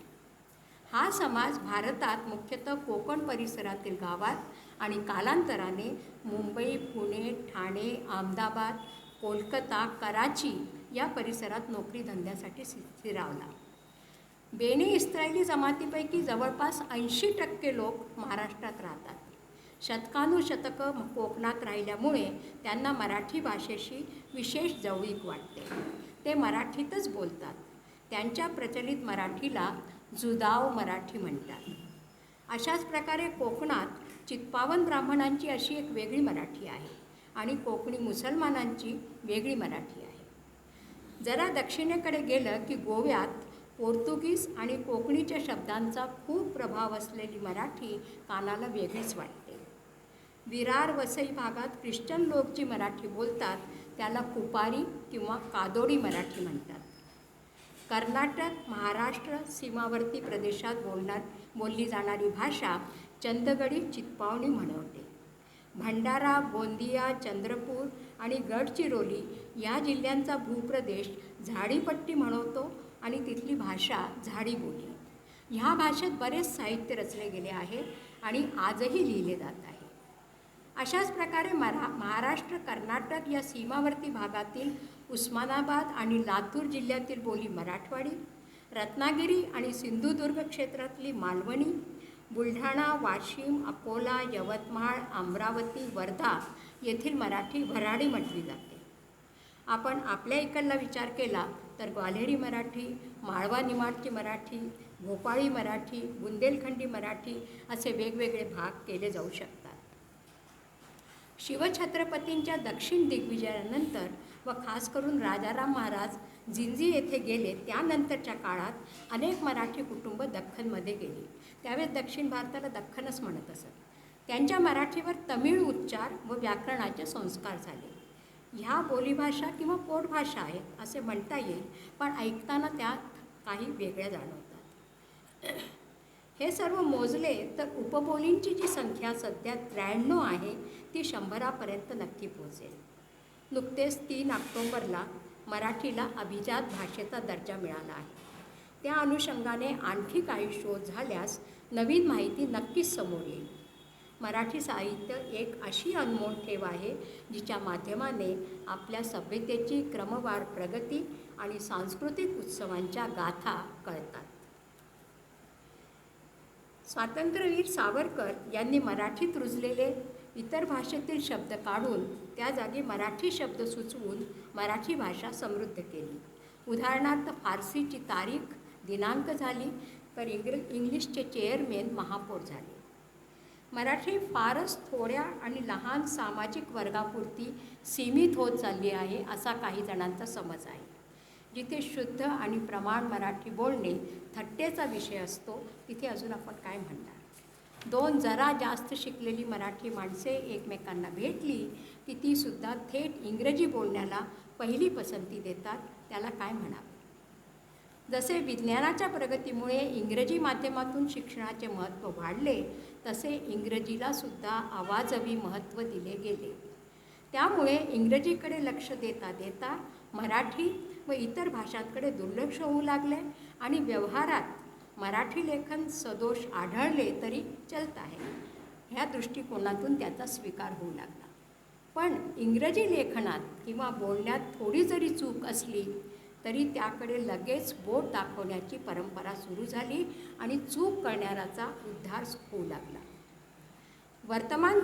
हा समाज भारतात मुख्यतः कोकण परिसरातील गावात आणि कालांतराने मुंबई, पुणे, ठाणे, अहमदाबाद, कोलकाता, कराची या परिसरात नोकरी धंद्यासाठी स्थिरावला. बेने इस्रायली जमातीपैकी जवळपास 80% लोक महाराष्ट्रात राहतात. शतकानुशतकं कोकणात राहिल्यामुळे त्यांना मराठी भाषेशी विशेष जवळीक वाटते. ते मराठीतच बोलतात. त्यांच्या प्रचलित मराठीला जुदाव मराठी म्हणतात. अशाच प्रकारे कोकणात चित्पावन ब्राह्मणांची अशी एक वेगळी मराठी आहे आणि कोकणी मुसलमानांची वेगळी मराठी आहे. जरा दक्षिणेकडे गेलं की गोव्यात पोर्तुगीज आणि कोकणीच्या शब्दांचा खूप प्रभाव असलेली मराठी कानाला वेगळीच वाटते. विरार वसई भागात ख्रिश्चन लोक जी मराठी बोलतात त्याला कुपारी किंवा कादोडी मराठी म्हणतात. कर्नाटक महाराष्ट्र सीमावर्ती प्रदेशात बोलली जाणारी भाषा चंदगडी चित्पावनी म्हणवते. भंडारा, गोंदिया, चंद्रपूर आणि गडचिरोली या जिल्ह्यांचा भूप्रदेश झाडीपट्टी म्हणवतो आणि तिथली भाषा झाडी बोली. ह्या भाषेत बरेच साहित्य रचले गेले आहे आणि आजही लिहिले जात आहे. अशाच प्रकारे महाराष्ट्र कर्नाटक या सीमावर्ती भागातील उस्मानाबाद आणि लातूर जिल्ह्यातील बोली मराठवाडी, रत्नागिरी आणि सिंधुदुर्ग क्षेत्रातली मालवणी, बुलढाणा, वाशिम, अकोला, यवतमाळ, अमरावती, वर्धा येथील मराठी वऱ्हाडी म्हटली जाते. आपण आपल्या इकडला विचार केला तर ग्वाल्हेरी मराठी, माळवा निमाडची मराठी, भोपाळी मराठी, बुंदेलखंडी मराठी असे वेगवेगळे भाग केले जाऊ शकतात. शिवछत्रपतींच्या दक्षिण दिग्विजयानंतर व खास करून राजाराम महाराज जिंजी येथे गेले त्यानंतरच्या काळात अनेक मराठी कुटुंब दख्खनमध्ये गेली. त्यावेळेस दक्षिण भारताला दख्खनच म्हणत असत. त्यांच्या मराठीवर तमिळ उच्चार व व्याकरणाचे संस्कार झाले. ह्या बोलीभाषा किंवा पोटभाषा आहेत असे म्हणता येईल, पण ऐकताना त्यात काही वेगळ्या जाणवतात. हे सर्व मोजले तर उपबोलींची जी संख्या सध्या 93 आहे ती 100पर्यंत नक्की पोहोचेल. नुकतेच 3 ऑक्टोबरला मराठीला अभिजात भाषेचा दर्जा मिळाला आहे. त्या अनुषंगाने आणखी काही शोध झाल्यास नवीन माहिती नक्कीच समोर येईल. मराठी साहित्य एक अशी अनमोल ठेव आहे जिच्या माध्यमाने आपल्या सभ्यतेची क्रमवार प्रगती आणि सांस्कृतिक उत्सवांच्या गाथा कळतात. स्वातंत्र्यवीर सावरकर यांनी मराठीत रुजलेले इतर भाषेतील शब्द काढून त्या जागी मराठी शब्द सुचवून मराठी भाषा समृद्ध केली. उदाहरणार्थ फारसीची तारीख दिनांक झाली तर इंग्लिशचे चेअरमॅन महापौर झाले. मराठी फारच थोड्या आणि लहान सामाजिक वर्गापुरती सीमित होत चालली आहे असा काही जणांचा समज आहे. जिथे शुद्ध आणि प्रमाण मराठी बोलणे थट्टेचा विषय असतो तिथे अजून आपण काय म्हणणार. 2 जरा जास्त शिकलेली मराठी माणसे एकमेकांना भेटली की तीसुद्धा थेट इंग्रजी बोलण्याला पहिली पसंती देतात. त्याला काय म्हणावे. जसे विज्ञानाच्या प्रगतीमुळे इंग्रजी माध्यमातून शिक्षणाचे महत्त्व वाढले तसे इंग्रजीला सुद्धा आवाजवी महत्त्व दिले गेले. त्यामुळे इंग्रजीकडे लक्ष देता देता मराठी व इतर भाषांकडे दुर्लक्ष होऊ लागले आणि व्यवहारात मराठी लेखन सदोष आढळले तरी चलत आहे ह्या दृष्टिकोनातून त्याचा स्वीकार होऊ लागला. पण इंग्रजी लेखनात किंवा बोलण्यात थोडी जरी चूक असली तरी त्याकडे लगेच बोट दाखवण्याची परंपरा सुरू झाली आणि चूक करणाऱ्याचा उद्धार होऊ लागला. वर्तमान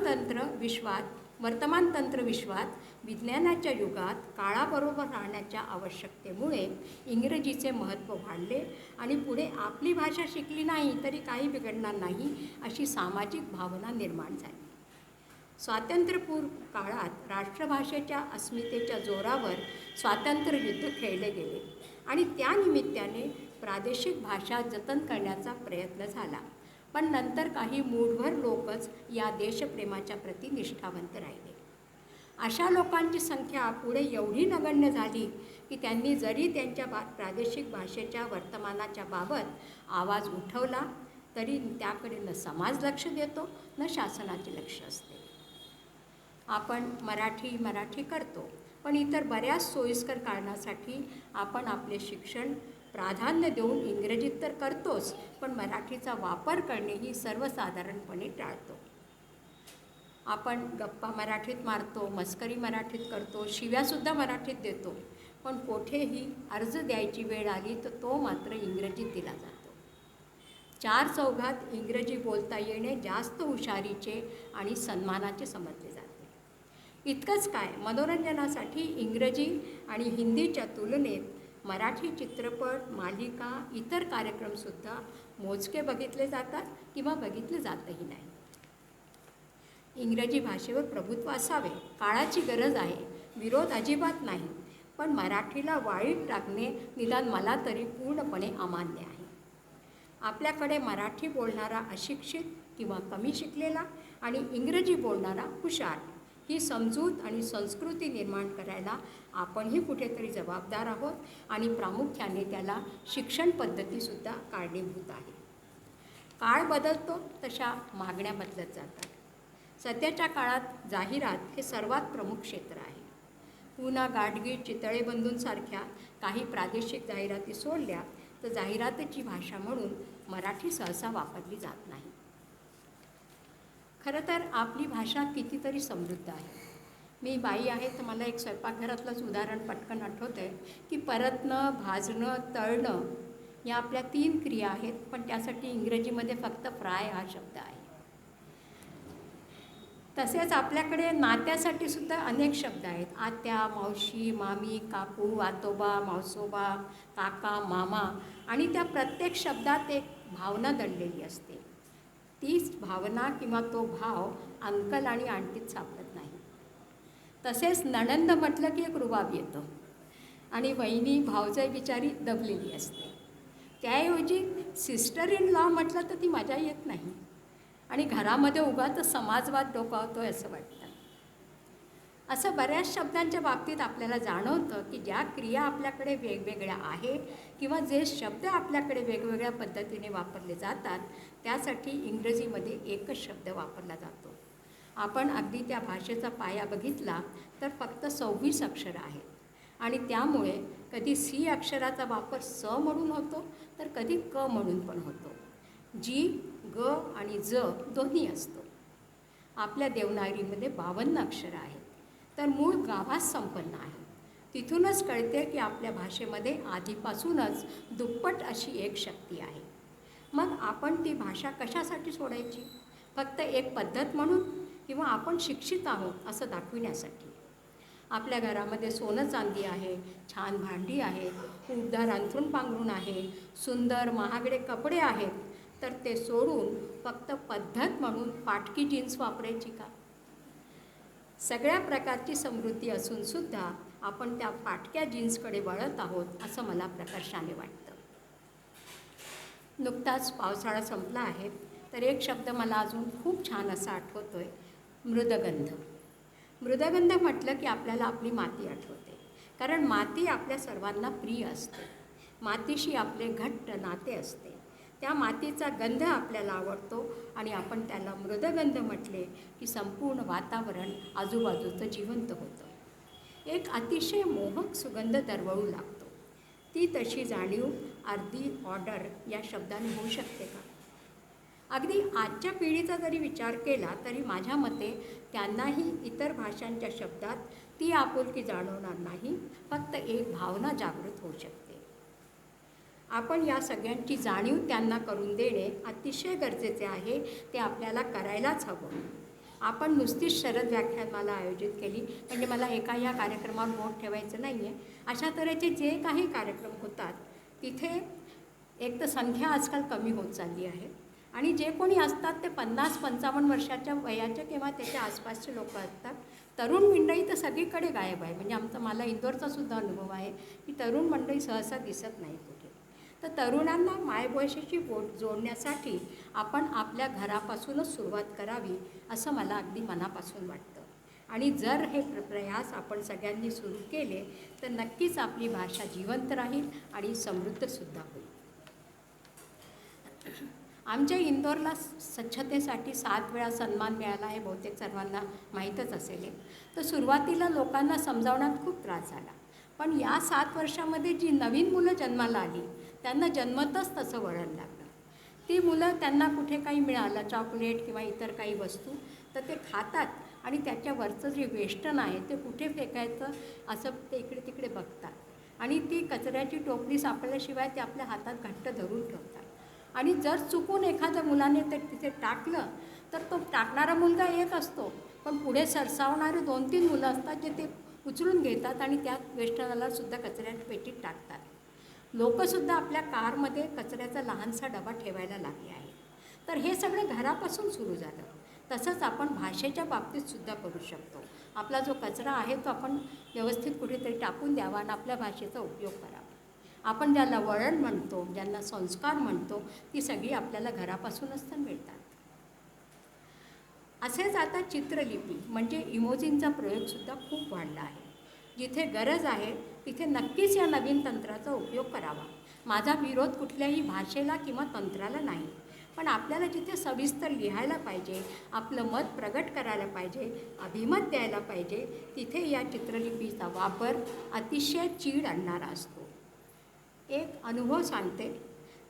तंत्र विश्वात विज्ञानाच्या युगात काळाबरोबर राहण्याच्या आवश्यकतेमुळे इंग्रजीचे महत्त्व वाढले आणि पुढे आपली भाषा शिकली नाही तरी काही बिघडणार नाही अशी सामाजिक भावना निर्माण झाली. स्वातंत्र्यपूर्व काळात राष्ट्रभाषेच्या अस्मितेच्या जोरावर स्वातंत्र्ययुद्ध खेळले गेले आणि त्यानिमित्ताने प्रादेशिक भाषा जतन करण्याचा प्रयत्न झाला. पण नंतर काही मूठभर लोकच या देशप्रेमाच्या प्रती निष्ठावंत राहिले. अशा लोकांची संख्या पुढे एवढी नगण्य झाली की त्यांनी जरी त्यांच्या प्रादेशिक भाषेच्या वर्तमानाच्या बाबत आवाज उठवला तरी त्याकडे न समाज लक्ष देतो न शासनाचे लक्ष असते. आपण मराठी करतो, पण इतर बऱ्याच सोयीस्कर कारणासाठी आपण आपले शिक्षण प्राधान्य देऊन इंग्रजीत तर करतोच, पण मराठीचा वापर करणेही सर्वसाधारणपणे टाळतो. आपण गप्पा मराठीत मारतो, मस्करी मराठीत करतो, शिव्यासुद्धा मराठीत देतो, पण कोठेही अर्ज द्यायची वेळ आली तर तो मात्र इंग्रजीत दिला जातो. 4 चौघात इंग्रजी बोलता येणे जास्त हुशारीचे आणि सन्मानाचे समजले जाते. इतकंच काय, मनोरंजनासाठी इंग्रजी आणि हिंदीच्या तुलनेत मराठी चित्रपट, मालिका, इतर कार्यक्रमसुद्धा मोजके बघितले जातात किंवा बघितले जातही नाही. इंग्रजी भाषेवर प्रभुत्व असावे, काळाची गरज आहे, विरोध अजिबात नाही. पण मराठीला वाळीत टाकणे निदान मला तरी पूर्णपणे अमान्य आहे. आपल्याकडे मराठी बोलणारा अशिक्षित किंवा कमी शिकलेला आणि इंग्रजी बोलणारा हुशार ही समजूत आणि संस्कृती निर्माण करायला आपणही कुठेतरी जबाबदार आहोत आणि प्रामुख्याने त्याला शिक्षण पद्धतीसुद्धा कारणीभूत आहे. काळ बदलतो तशा मागण्या बदलत जातात. सध्याच्या काळात जाहिरात हे सर्वात प्रमुख क्षेत्र आहे. पुन्हा गाडगीळ, चितळे बंधूंसारख्या काही प्रादेशिक जाहिराती सोडल्या तर जाहिरातीची भाषा म्हणून मराठी सहसा वापरली जात नाही. खरं तर आपली भाषा कितीतरी समृद्ध आहे. मी बाई आहे तर मला एक स्वयंपाकघरातलंच उदाहरण पटकन आठवतं आहे की परतणं, भाजणं, तळणं या आपल्या 3 क्रिया आहेत, पण त्यासाठी इंग्रजीमध्ये फक्त फ्राय हा शब्द आहे. तसेच आपल्याकडे नात्यासाठी सुद्धा अनेक शब्द आहेत. आत्या, मावशी, मामी, काकू, आतोबा, मावसोबा, काका, मामा आणि त्या प्रत्येक शब्दात एक भावना दडलेली असते. तीच भावना किंवा तो भाव अंकल आणि आंटीत सापडत नाही. तसेच नणंद म्हटलं की एक रुबाब येतो आणि वहिनी, भावजाई बिचारी दबलेली असते. त्याऐवजी सिस्टर इन लॉ म्हटलं तर ती मजा येत नाही आणि घरामध्ये उगाच समाजवाद डोकावतोय असं वाटतं. असं बऱ्याच शब्दांच्या बाबतीत आपल्याला जाणवतं की ज्या क्रिया आपल्याकडे वेगवेगळ्या आहे किंवा जे शब्द आपल्याकडे वेगवेगळ्या पद्धतीने वापरले जातात त्यासाठी इंग्रजीमध्ये एकच शब्द वापरला जातो. आपण अगदी त्या भाषेचा पाया बघितला तर फक्त 26 अक्षरं आहेत आणि त्यामुळे कधी सी अक्षराचा वापर स म्हणून होतो तर कधी क म्हणून पण होतो. जी, ग आणि ज दोन्ही असतो. आपल्या देवनागरीमध्ये 52 अक्षरं आहेत तर मूळ गावात संपन्न आहे. तिथूनच कळते की आपल्या भाषेमध्ये आधीपासूनच दुप्पट अशी एक शक्ती आहे. मग आपण ती भाषा कशासाठी सोडायची? फक्त एक पद्धत म्हणून किंवा आपण शिक्षित आहोत असं दाखविण्यासाठी? आपल्या घरामध्ये सोनं चांदी आहे, छान भांडी आहेत, उबदार अंथरूण पांघरूण आहे, सुंदर महागडे कपडे आहेत, तर ते सोडून फक्त पद्धत म्हणून फाटकी जीन्स वापरायची का? सगळ्या प्रकारची समृद्धी असूनसुद्धा आपण त्या फाटक्या जीन्सकडे वळत आहोत असं मला प्रकर्षाने वाटतं. नुकताच पावसाळा संपला आहे तर एक शब्द मला अजून खूप छान असा आठवतो आहे, मृदगंध. मृदगंध म्हटलं की आपल्याला आपली माती आठवते, कारण माती आपल्या सर्वांना प्रिय असते. मातीशी आपले घट्ट नाते असते. त्या मातीचा गंध आपल्याला आवडतो आणि आपण त्याला मृदगंध म्हटले की संपूर्ण वातावरण आजूबाजूचं जिवंत होतं. एक अतिशय मोहक सुगंध दरवळू लागतो. ती तशी जाणीव अर्धी ऑर्डर या शब्दाने होऊ शकते का? अगदी आजच्या पिढीचा जरी विचार केला तरी माझ्या मते त्यांनाही इतर भाषांच्या शब्दात ती आपुलकी जाणवणार नाही, फक्त एक भावना जागृत होऊ शकते. आपण या सगळ्यांची जाणीव त्यांना करून देणे अतिशय गरजेचे आहे. ते आपल्याला करायलाच हवं. आपण नुसतीच शरद व्याख्यानमाला आयोजित केली म्हणजे मला एका या कार्यक्रमावर बोट ठेवायचं नाही आहे. अशा तऱ्हेचे जे काही कार्यक्रम होतात तिथे एक तर संख्या आजकाल कमी होत चालली आहे आणि जे कोणी असतात ते 50-55 वर्षाच्या वयाचे किंवा त्याच्या आसपासचे लोक असतात. तरुण मंडळी तर सगळीकडे गायब आहे. म्हणजे मला इंदोरचा सुद्धा अनुभव आहे की तरुण मंडळी सहसा दिसत नाही कुठे. तर तरुणांना मायभाषेची बोट जोडण्यासाठी आपण आपल्या घरापासूनच सुरुवात करावी असं मला अगदी मनापासून वाटतं. आणि जर हे प्रयास आपण सगळ्यांनी सुरू केले तर नक्कीच आपली भाषा जिवंत राहील आणि समृद्धसुद्धा होईल. आमच्या इंदोरला स्वच्छतेसाठी 7 वेळा सन्मान मिळाला आहे, बहुतेक सर्वांना माहीतच असेल. तर सुरुवातीला लोकांना समजावण्यात खूप त्रास झाला, पण या 7 वर्षामध्ये जी नवीन मुलं जन्माला आली त्यांना जन्मतच तसं वळण लागलं. ती मुलं त्यांना कुठे काही मिळालं चॉकलेट किंवा इतर काही वस्तू तर ते खातात आणि त्याच्यावरचं जे वेष्टन आहे ते कुठे फेकायचं असं ते इकडे तिकडे बघतात आणि ती कचऱ्याची टोपली सापडल्याशिवाय ते आपल्या हातात घट्ट धरून ठेवतात. आणि जर चुकून एखाद्या मुलाने ते तिथे टाकलं तर तो टाकणारा मुलगा एक असतो, पण पुढे सरसावणारे 2-3 मुलं असतात जे ते उचलून घेतात आणि त्या वेष्टनाला सुद्धा कचऱ्याच्या पेटीत टाकतात. लोकंसुद्धा आपल्या कारमध्ये कचऱ्याचा लहानसा डबा ठेवायला लागले आहे. तर हे सगळं घरापासून सुरू झालं. तसंच आपण भाषेच्या बाबतीतसुद्धा करू शकतो. आपला जो कचरा आहे तो आपण व्यवस्थित कुठेतरी टाकून द्यावा आणि आपल्या भाषेचा उपयोग करावा. आपण ज्याला वळण म्हणतो, ज्यांना संस्कार म्हणतो, ती सगळी आपल्याला घरापासूनच तर मिळतात. असेच आता चित्रलिपी म्हणजे इमोजींचा प्रयोगसुद्धा खूप वाढला आहे. जिथे गरज आहे तिथे नक्कीच या नवीन तंत्राचा उपयोग करावा. माझा विरोध कुठल्याही भाषेला किंवा तंत्राला नाही, पण आपल्याला जिथे सविस्तर लिहायला पाहिजे, आपलं मत प्रगट करायला पाहिजे, अभिमत द्यायला पाहिजे, तिथे या चित्रलिपीचा वापर अतिशय चीड आणणारा असतो. एक अनुभव सांगते.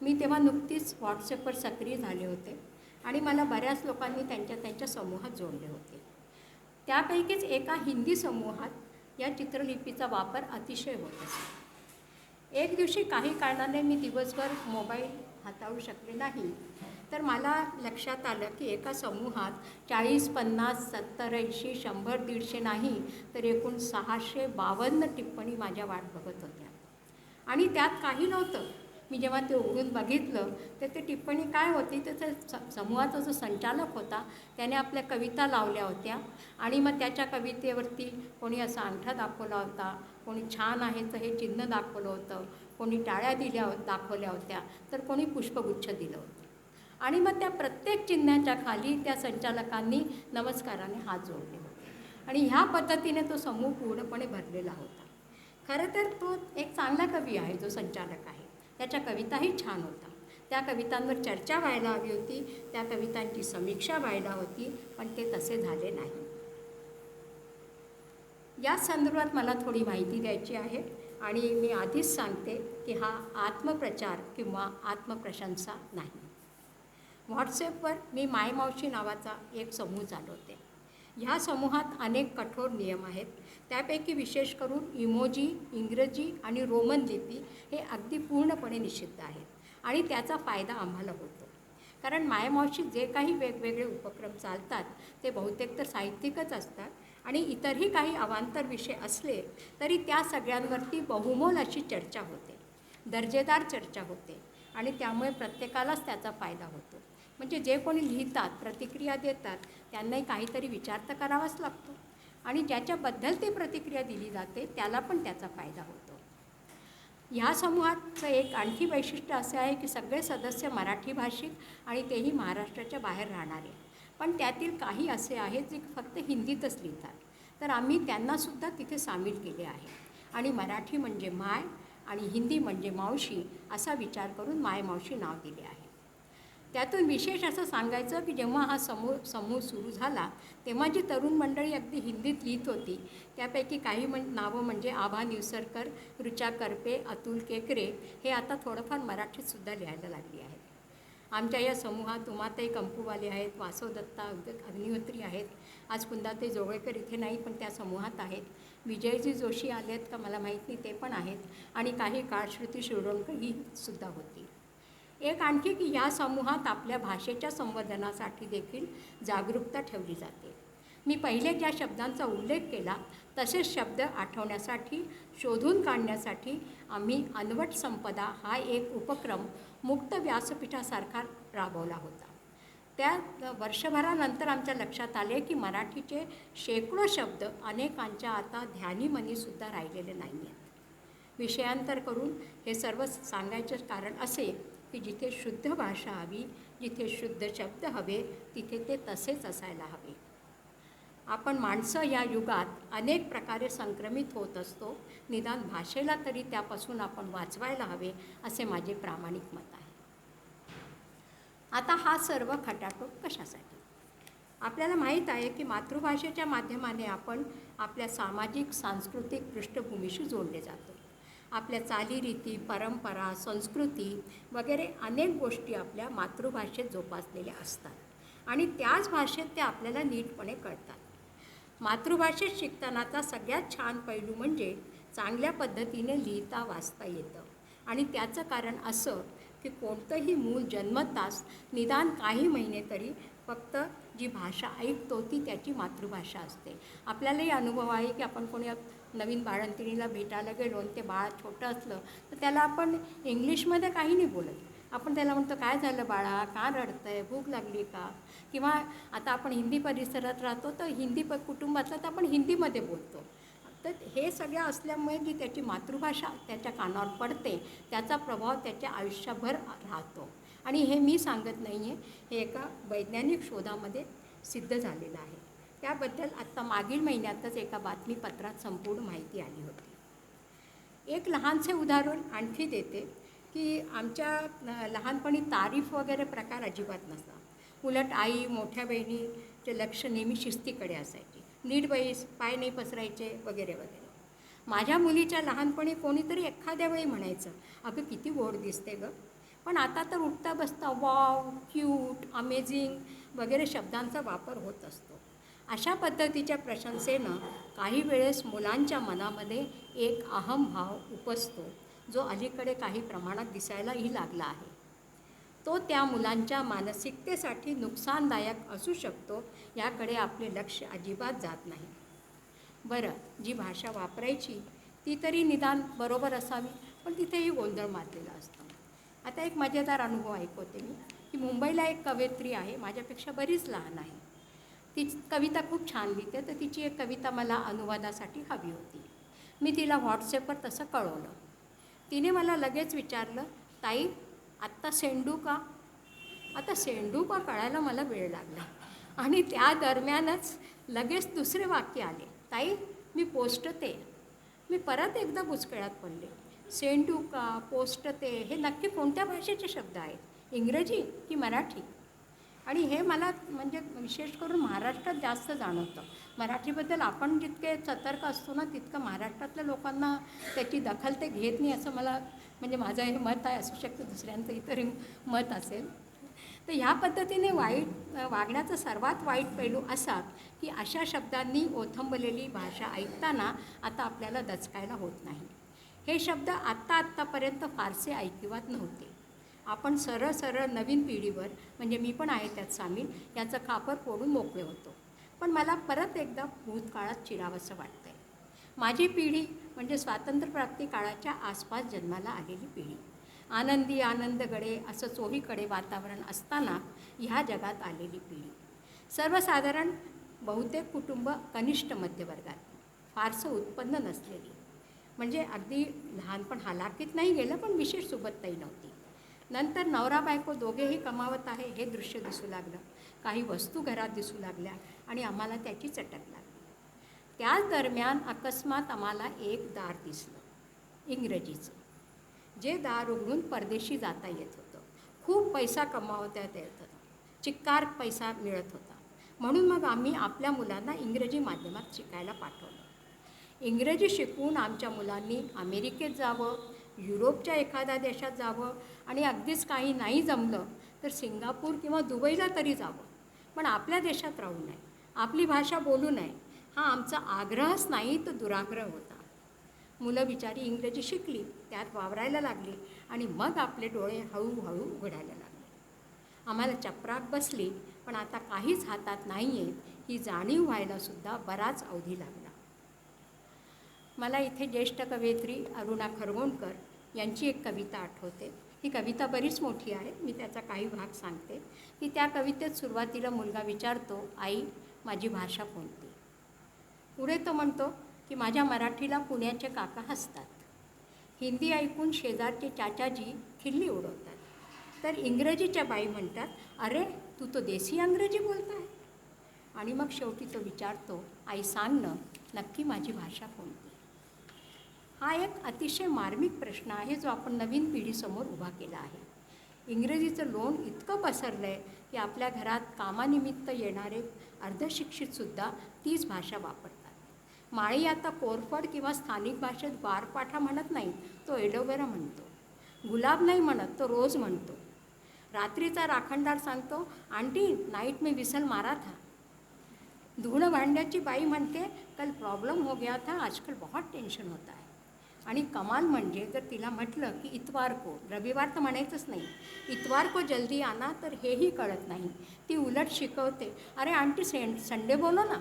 मी तेव्हा नुकतीच व्हॉट्सॲपवर सक्रिय झाले होते आणि मला बऱ्याच लोकांनी त्यांच्या समूहात जोडले होते. त्यापैकीच एका हिंदी समूहात या चित्रलिपीचा वापर अतिशय होत असे. एक दिवशी काही कारणाने मी दिवसभर मोबाईल हाताळू शकले नाही. तर मला लक्षात आलं की एका समूहात 40, 50, 70, 80, 100, 150 नाही तर एकूण 652 टिप्पणी माझ्या वाट बघत होत्या आणि त्यात काही नव्हतं. मी जेव्हा ते उघडून बघितलं तर ते टिप्पणी काय होती, त्याचा समूहाचा जो संचालक होता त्याने आपल्या कविता लावल्या होत्या आणि मग त्याच्या कवितेवरती कोणी असा अंगठा दाखवला होता, कोणी छान आहे तर हे चिन्ह दाखवलं होतं, कोणी टाळ्या दाखवल्या होत्या, तर कोणी पुष्पगुच्छ दिलं होतं. आणि मग त्या प्रत्येक चिन्हाच्या खाली त्या संचालकांनी नमस्काराने हात जोडले होते आणि ह्या पद्धतीने तो समूह पूर्णपणे भरलेला होता. खरं तर तो एक चांगला कवी आहे जो संचालक आहे. त्याच्या कविताही छान होत्या. त्या कवितांवर चर्चा व्हायला हवी होती, त्या कवितांची समीक्षा व्हायला होती, पण ते तसे झाले नाही. या संदर्भात मला थोडी माहिती द्यायची आहे आणि मी आधीच सांगते की हा आत्मप्रचार किंवा आत्मप्रशंसा नाही. व्हॉट्सॲपवर मी मायमावशी नावाचा एक समूह चालवते. ह्या समूहात अनेक कठोर नियम आहेत. त्यापैकी विशेष करून इमोजी, इंग्रजी आणि रोमन लिपी हे अगदी पूर्णपणे निषिद्ध आहेत आणि त्याचा फायदा आम्हाला होतो. कारण मायमावशीत जे काही वेगवेगळे उपक्रम चालतात ते बहुतेक तर साहित्यिकच असतात आणि इतरही काही अवांतर विषय असले तरी त्या सगळ्यांवरती बहुमोल अशी चर्चा होते, दर्जेदार चर्चा होते आणि त्यामुळे प्रत्येकालाच त्याचा फायदा होतो. म्हणजे जे कोणी लिहितात, प्रतिक्रिया देतात, त्यांनाही काहीतरी विचार तर करावाच लागतो आणि ज्याच्याबद्दल ती प्रतिक्रिया दिली जाते त्याला पण त्याचा फायदा होतो. ह्या समूहाचं एक आणखी वैशिष्ट्य असे आहे की सगळे सदस्य मराठी भाषिक आणि तेही महाराष्ट्राच्या बाहेर राहणारे. पण त्यातील काही असे आहेत जे फक्त हिंदीतच लिहितात, तर आम्ही त्यांनासुद्धा तिथे सामील केले आहे आणि मराठी म्हणजे माय आणि हिंदी म्हणजे मावशी असा विचार करून मायमावशी नाव दिले आहे. त्यातून विशेष असं सांगायचं की जेव्हा हा समूह सुरू झाला तेव्हा जी तरुण मंडळी अगदी हिंदीत लिहित होती त्यापैकी काही नावं म्हणजे आभा निवसरकर, ऋचा करपे, अतुल केकरे हे आता थोडंफार मराठीतसुद्धा लिहायला लागली आहेत. आमच्या या समूहात उमाताई कंपूवाले आहेत, वासव दत्ता अग्निहोत्री आहेत, आज कुंदाताई जोगळेकर इथे नाही पण त्या समूहात आहेत, विजयजी जोशी आलेत का मला माहीत नाही ते पण आहेत आणि काही काळ श्रुती शिरोडकर ही सुद्धा होती. एक आणखी की या समूहात आपल्या भाषेच्या संवर्धनासाठी देखील जागरूकता ठेवली जाते. मी पहिले ज्या शब्दांचा उल्लेख केला तसेच शब्द आठवण्यासाठी, शोधून काढण्यासाठी आम्ही अनवट संपदा हा एक उपक्रम मुक्त व्यासपीठासारखा राबवला होता. त्या वर्षभरानंतर आमच्या लक्षात आले की मराठीचे शेकडो शब्द अनेकांच्या आता ध्यानीमनीसुद्धा राहिलेले नाही आहेत. विषयांतर करून हे सर्व सांगायचे कारण असे की जिथे शुद्ध भाषा हवी, जिथे शुद्ध शब्द हवे, तिथे ते तसेच असायला हवे. आपण माणसं या युगात अनेक प्रकारे संक्रमित होत असतो. निदान भाषेला तरी त्यापासून आपण वाचवायला हवे असे माझे प्रामाणिक मत आहे. आता हा सर्व खटाटोप कशासाठी? आपल्याला माहीत आहे की मातृभाषेच्या माध्यमाने आपण आपल्या सामाजिक सांस्कृतिक पृष्ठभूमीशी जोडले जातो. आपल्या चालीरीती, परंपरा, संस्कृती वगैरे अनेक गोष्टी आपल्या मातृभाषेत जोपासलेल्या असतात आणि त्याच भाषेत त्या आपल्याला नीटपणे कळतात. मातृभाषेत शिकतानाचा सगळ्यात छान पैलू म्हणजे चांगल्या पद्धतीने लिहिता वाचता येतं आणि त्याचं कारण असं की कोणतंही मूल जन्मताच निदान काही महिने तरी फक्त जी भाषा ऐकतो ती त्याची मातृभाषा असते. आपल्यालाही अनुभव आहे की आपण कोणी नवीन बाळंतिणीला भेटायला गेलो आणि ते बाळ छोटं असलं तर त्याला आपण इंग्लिशमध्ये काही नाही बोलत. आपण त्याला म्हणतो, काय झालं बाळा, का रडतं आहे, भूक लागली का? किंवा आता आपण हिंदी परिसरात राहतो तर हिंदी कुटुंबातलं तर आपण हिंदीमध्ये बोलतो. तर हे सगळं असल्यामुळे जी त्याची मातृभाषा त्याच्या कानावर पडते त्याचा प्रभाव त्याच्या आयुष्यभर राहतो. आणि हे मी सांगत नाही आहे, हे एका वैज्ञानिक शोधामध्ये सिद्ध झालेलं आहे. त्याबद्दल आत्ता मागील महिन्यातच एका बातमीपत्रात संपूर्ण माहिती आली होती. एक लहानसे उदाहरण आणखी देते की आमच्या लहानपणी तारीफ वगैरे प्रकार अजिबात नसता. उलट आई मोठ्या बहिणीचे लक्ष नेहमी शिस्तीकडे असायचे. नीट बैस, पाय नाही पसरायचे वगैरे वगैरे. माझ्या मुलीच्या लहानपणी कोणीतरी एखाद्या वेळी म्हणायचं, अगं किती गोड दिसते गं. पण आता तर उठता बसता वॉव, क्यूट, अमेझिंग वगैरे शब्दांचा वापर होत असतो. अशा पद्धतीच्या प्रशंसेनं काही वेळेस मुलांच्या मनामध्ये एक अहंभाव उपसतो, जो अलीकडे काही प्रमाणात दिसायलाही लागला आहे. तो त्या मुलांच्या मानसिकतेसाठी नुकसानदायक असू शकतो, याकडे आपले लक्ष अजिबात जात नाही. बरं, जी भाषा वापरायची ती तरी निदान बरोबर असावी, पण तिथेही गोंधळ माजलेला असतो. आता एक मजेदार अनुभव ऐकवते मी की मुंबईला एक कवयित्री आहे, माझ्यापेक्षा बरीच लहान आहे. ती कविता खूप छान लिहिते, तर तिची एक कविता मला अनुवादासाठी हवी होती. मी तिला व्हॉट्सॲपवर तसं कळवलं. तिने मला लगेच विचारलं, ताई आत्ता सेंडू का? आता सेंडू का कळायला मला वेळ लागला आणि त्या दरम्यानच लगेच दुसरे वाक्य आले, ताई मी पोस्टते. मी परत एकदा बुचकळ्यात पडले. सेंडू का, पोस्टते हे नक्की कोणत्या भाषेचे शब्द आहेत, इंग्रजी की मराठी? आणि हे मला म्हणजे विशेष करून महाराष्ट्रात जास्त जाणवतं. मराठीबद्दल आपण जितके सतर्क असतो ना, तितकं महाराष्ट्रातल्या लोकांना त्याची दखल ते घेत नाही, असं मला म्हणजे माझं हे मत आहे. असू शकतं दुसऱ्यांचं इतरही मत असेल. तर ह्या पद्धतीने वागण्याचा सर्वात वाईट पैलू असा की अशा शब्दांनी ओथंबलेली भाषा ऐकताना आता आपल्याला दचकायला होत नाही. हे शब्द आत्तापर्यंत फारसे ऐकिवात नव्हते. आपण सरळ सरळ नवीन पिढीवर, म्हणजे मी पण आहे त्यात सामील, याचं खापर फोडून मोकळे होतो. पण मला परत एकदा भूतकाळात चिरावंसं वाटतं आहे. माझी पिढी म्हणजे स्वातंत्र्यप्राप्ती काळाच्या आसपास जन्माला आलेली पिढी. आनंदी आनंदगडे असं चोहीकडे वातावरण असताना ह्या जगात आलेली पिढी. सर्वसाधारण बहुतेक कुटुंब कनिष्ठ मध्यवर्गात, फारसं उत्पन्न नसलेली. म्हणजे अगदी लहानपण हालाकीत नाही गेलं, पण विशेष सुबत्ताही नव्हती. नंतर नवरा बायको दोघेही कमावत आहे हे दृश्य दिसू लागलं. काही वस्तू घरात दिसू लागल्या आणि आम्हाला त्याची चटक लागली. त्याच दरम्यान अकस्मात आम्हाला एक दार दिसलं, इंग्रजीचं. जे दार उघडून परदेशी जाता येत होतं. खूप पैसा कमावता येत होता, चिक्कार पैसा मिळत होता. म्हणून मग आम्ही आपल्या मुलांना इंग्रजी माध्यमात शिकायला पाठवलं. इंग्रजी शिकवून आमच्या मुलांनी अमेरिकेत जावं, युरोपच्या एखाद्या देशात जावं आणि अगदीच काही नाही जमलं तर सिंगापूर किंवा दुबईला तरी जावं, पण आपल्या देशात राहू नये, आपली भाषा बोलू नये. हा आमचा आग्रहच नाही तर दुराग्रह होता. मुलं बिचारी इंग्रजी शिकली, त्यात वावरायला लागली आणि मग आपले डोळे हळूहळू उघडायला लागले. आम्हाला चपराक बसली, पण आता काहीच हातात नाही आहे ही जाणीव व्हायलासुद्धा बराच अवधी लागला. मला इथे ज्येष्ठ कवयित्री अरुणा खरगोणकर यांची एक कविता आठवते. ही कविता बरीच मोठी आहे, मी त्याचा काही भाग सांगते. की त्या कवितेत सुरुवातीला मुलगा विचारतो, आई माझी भाषा कोणती? पुढे तो म्हणतो की माझ्या मराठीला पुण्याचे काका हसतात, हिंदी ऐकून शेजारचे चाचाजी खिल्ली उडवतात, तर इंग्रजीच्या बाई म्हणतात, अरे तू तो देसी इंग्रजी बोलताय. आणि मग शेवटी तो विचारतो, आई सांग ना, नक्की माझी भाषा कोणती? हा एक अतिशय मार्मिक प्रश्न आहे जो आपण नवीन पिढीसमोर उभा केला आहे. इंग्रजीचं लोण इतकं पसरलं आहे की आपल्या घरात कामानिमित्त येणारे अर्धशिक्षितसुद्धा तीच भाषा वापरतात. माळी आता कोरफड किंवा स्थानिक भाषेत बारपाठा म्हणत नाही, तो एलोवेरा म्हणतो. गुलाब नाही म्हणत, तो रोज म्हणतो. रात्रीचा राखणदार सांगतो, आंटी नाईट में विसल मारा था. धुणं भांड्याची बाई म्हणते, कल प्रॉब्लेम हो गया था, आजकल बहुत टेंशन होता है. आणि कमाल म्हणजे जर तिला म्हटलं की इतवार को, रविवार तर म्हणायचंच नाही, इतवार को जल्दी आना, तर हेही कळत नाही. ती उलट शिकवते, अरे आंटी संडे बोलो ना.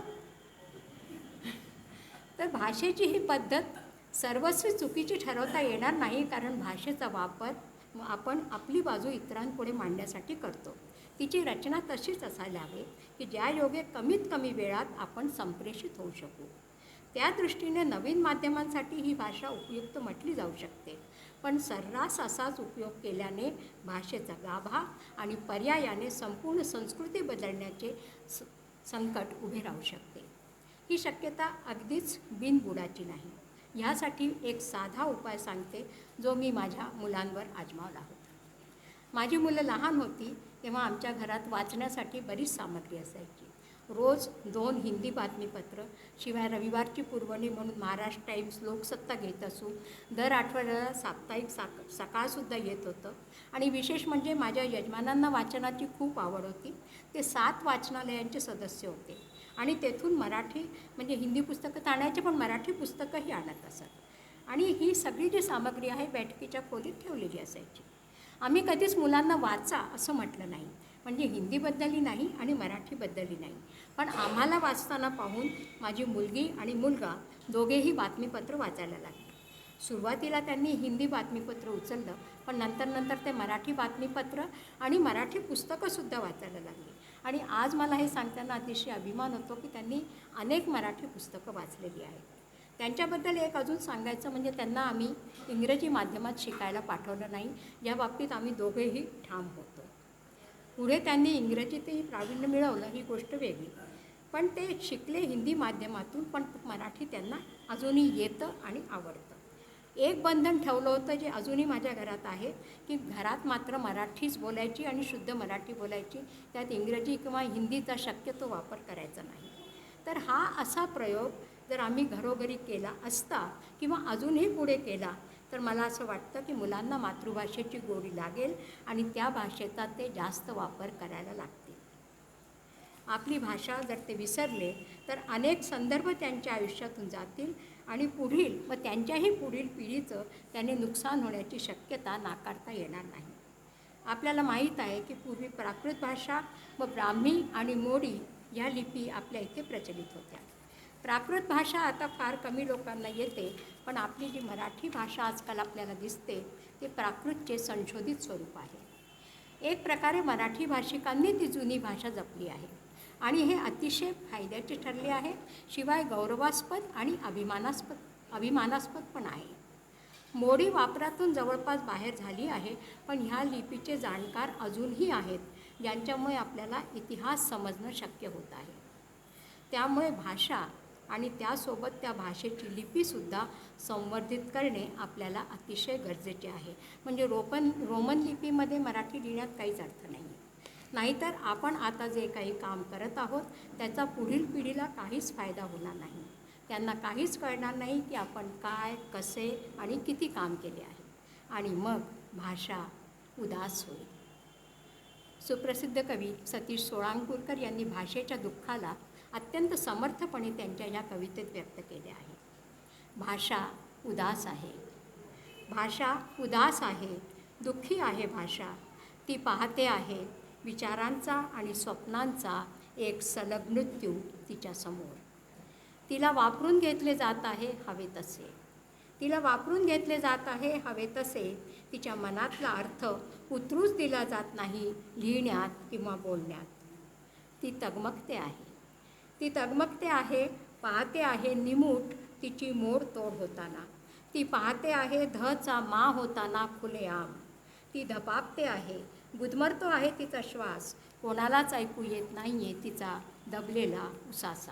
तर भाषेची ही पद्धत सर्वस्वी चुकीची ठरवता येणार नाही, कारण भाषेचा वापर आपण आपली बाजू इतरांपुढे मांडण्यासाठी करतो. तिची रचना तशीच असायला हवी की ज्या योगे कमीत कमी वेळात आपण संप्रेषित होऊ शकू. त्या दृष्टीने नवीन माध्यमांसाठी ही भाषा उपयुक्त म्हटली जाऊ शकते, पण सर्रास असाच उपयोग केल्याने भाषेचा गाभा आणि पर्यायाने संपूर्ण संस्कृती बदलण्याचे संकट उभे राहू शकते. ही शक्यता अगदीच बिनबुडाची नाही. ह्यासाठी एक साधा उपाय सांगते, जो मी माझ्या मुलांवर आजमावला होता. माझी मुलं लहान होती तेव्हा आमच्या घरात वाचण्यासाठी बरीच सामग्री असायची. रोज 2 हिंदी बातमीपत्र, शिवाय रविवारची पुरवणी म्हणून महाराष्ट्र टाईम्स, लोकसत्ता घेत असू. दर आठवड्याला साप्ताहिक सकाळसुद्धा येत होतं. आणि विशेष म्हणजे माझ्या यजमानांना वाचनाची खूप आवड होती. ते 7 वाचनालयांचे सदस्य होते आणि तेथून मराठी म्हणजे हिंदी पुस्तकं तर आणायचे, पण मराठी पुस्तकंही आणत असत. आणि ही सगळी जी सामग्री आहे बैठकीच्या खोलीत ठेवलेली असायची. आम्ही कधीच मुलांना वाचा असं म्हटलं नाही, म्हणजे हिंदीबद्दलही नाही आणि मराठीबद्दलही नाही. पण आम्हाला वाचताना पाहून माझी मुलगी आणि मुलगा दोघेही बातमीपत्र वाचायला लागले. सुरुवातीला त्यांनी हिंदी बातमीपत्र उचललं, पण नंतर ते मराठी बातमीपत्र आणि मराठी पुस्तकंसुद्धा वाचायला लागली. आणि आज मला हे सांगताना अतिशय अभिमान होतो की त्यांनी अनेक मराठी पुस्तकं वाचलेली आहेत. त्यांच्याबद्दल एक अजून सांगायचं म्हणजे त्यांना आम्ही इंग्रजी माध्यमात शिकायला पाठवलं नाही, या बाबतीत आम्ही दोघेही ठाम होतो. पुढे त्यांनी इंग्रजीतही प्रावीण्य मिळवलं, ही गोष्ट वेगळी. पण ते शिकले हिंदी माध्यमातून, पण मराठी त्यांना अजूनही येतं आणि आवडतं. एक बंधन ठेवलं होतं जे अजूनही माझ्या घरात आहे, की घरात मात्र मराठीच बोलायची आणि शुद्ध मराठी बोलायची, त्यात इंग्रजी किंवा हिंदीचा शक्यतो वापर करायचा नाही. तर हा असा प्रयोग जर आम्ही घरोघरी केला असता किंवा अजूनही पुढे केला, तर मला असं वाटतं की मुलांना मातृभाषेची गोडी लागेल आणि त्या भाषेचा ते जास्त वापर करायला लागतील. आपली भाषा जर ते विसरले तर अनेक संदर्भ त्यांच्या आयुष्यातून जातील आणि पुढील व त्यांच्याही पुढील पिढीचं त्याने नुकसान होण्याची शक्यता नाकारता येणार नाही. आपल्याला माहीत आहे की पूर्वी प्राकृत भाषा व ब्राह्मी आणि मोडी ह्या लिपी आपल्या इथे प्रचलित होत्या. प्राकृत भाषा आता फार कमी लोकांना येते, पण आपली जी मराठी भाषा आजकाल आपल्याला दिसते ती प्राकृतचे संशोधित स्वरूप आहे. एक प्रकारे मराठी भाषिकांनी ती जुनी भाषा जपली आहे आणि हे अतिशय फायद्याचे ठरले आहे, शिवाय गौरवास्पद आणि अभिमानास्पद पण आहे. मोडी वापरातून जवळपास बाहेर झाली आहे, पण ह्या लिपीचे जाणकार अजूनही आहेत, ज्यांच्यामुळे आपल्याला इतिहास समजणं शक्य होत आहे. त्यामुळे भाषा आणि त्यासोबत त्या भाषेची लिपीसुद्धा संवर्धित करणे आपल्याला अतिशय गरजेचे आहे. म्हणजे रोमन लिपीमध्ये मराठी लिहिण्यात काहीच अर्थ नाही. नाहीतर आपण आता जे काही काम करत आहोत त्याचा पुढील पिढीला काहीच फायदा होणार नाही. त्यांना काहीच कळणार नाही की आपण काय, कसे आणि किती काम केले आहे, आणि मग भाषा उदास होईल. सुप्रसिद्ध कवी सतीश सोळांकूरकर यांनी भाषेच्या दुःखाला अत्यंत समर्थपणे त्यांच्या या कवितेत व्यक्त केले आहे. भाषा उदास आहे, भाषा उदास आहे, दुःखी आहे भाषा. ती पाहते आहे विचारांचा आणि स्वप्नांचा एक सलग मृत्यू तिच्यासमोर. तिला वापरून घेतले जात आहे हवे तसे, तिला वापरून घेतले जात आहे हवे तसे. तिच्या मनातला अर्थ उतरूच दिला जात नाही लिहिण्यात किंवा बोलण्यात. ती तगमगते आहे, ती तगमगते आहे, पाहते आहे निमूट तिची मोड तोड होताना. ती पाहते आहे धचा मा होताना खुलेआम. ती धपापते आहे, गुदमरतो आहे तिचा श्वास, कोणालाच ऐकू येत नाही आहे तिचा दबलेला उसासा.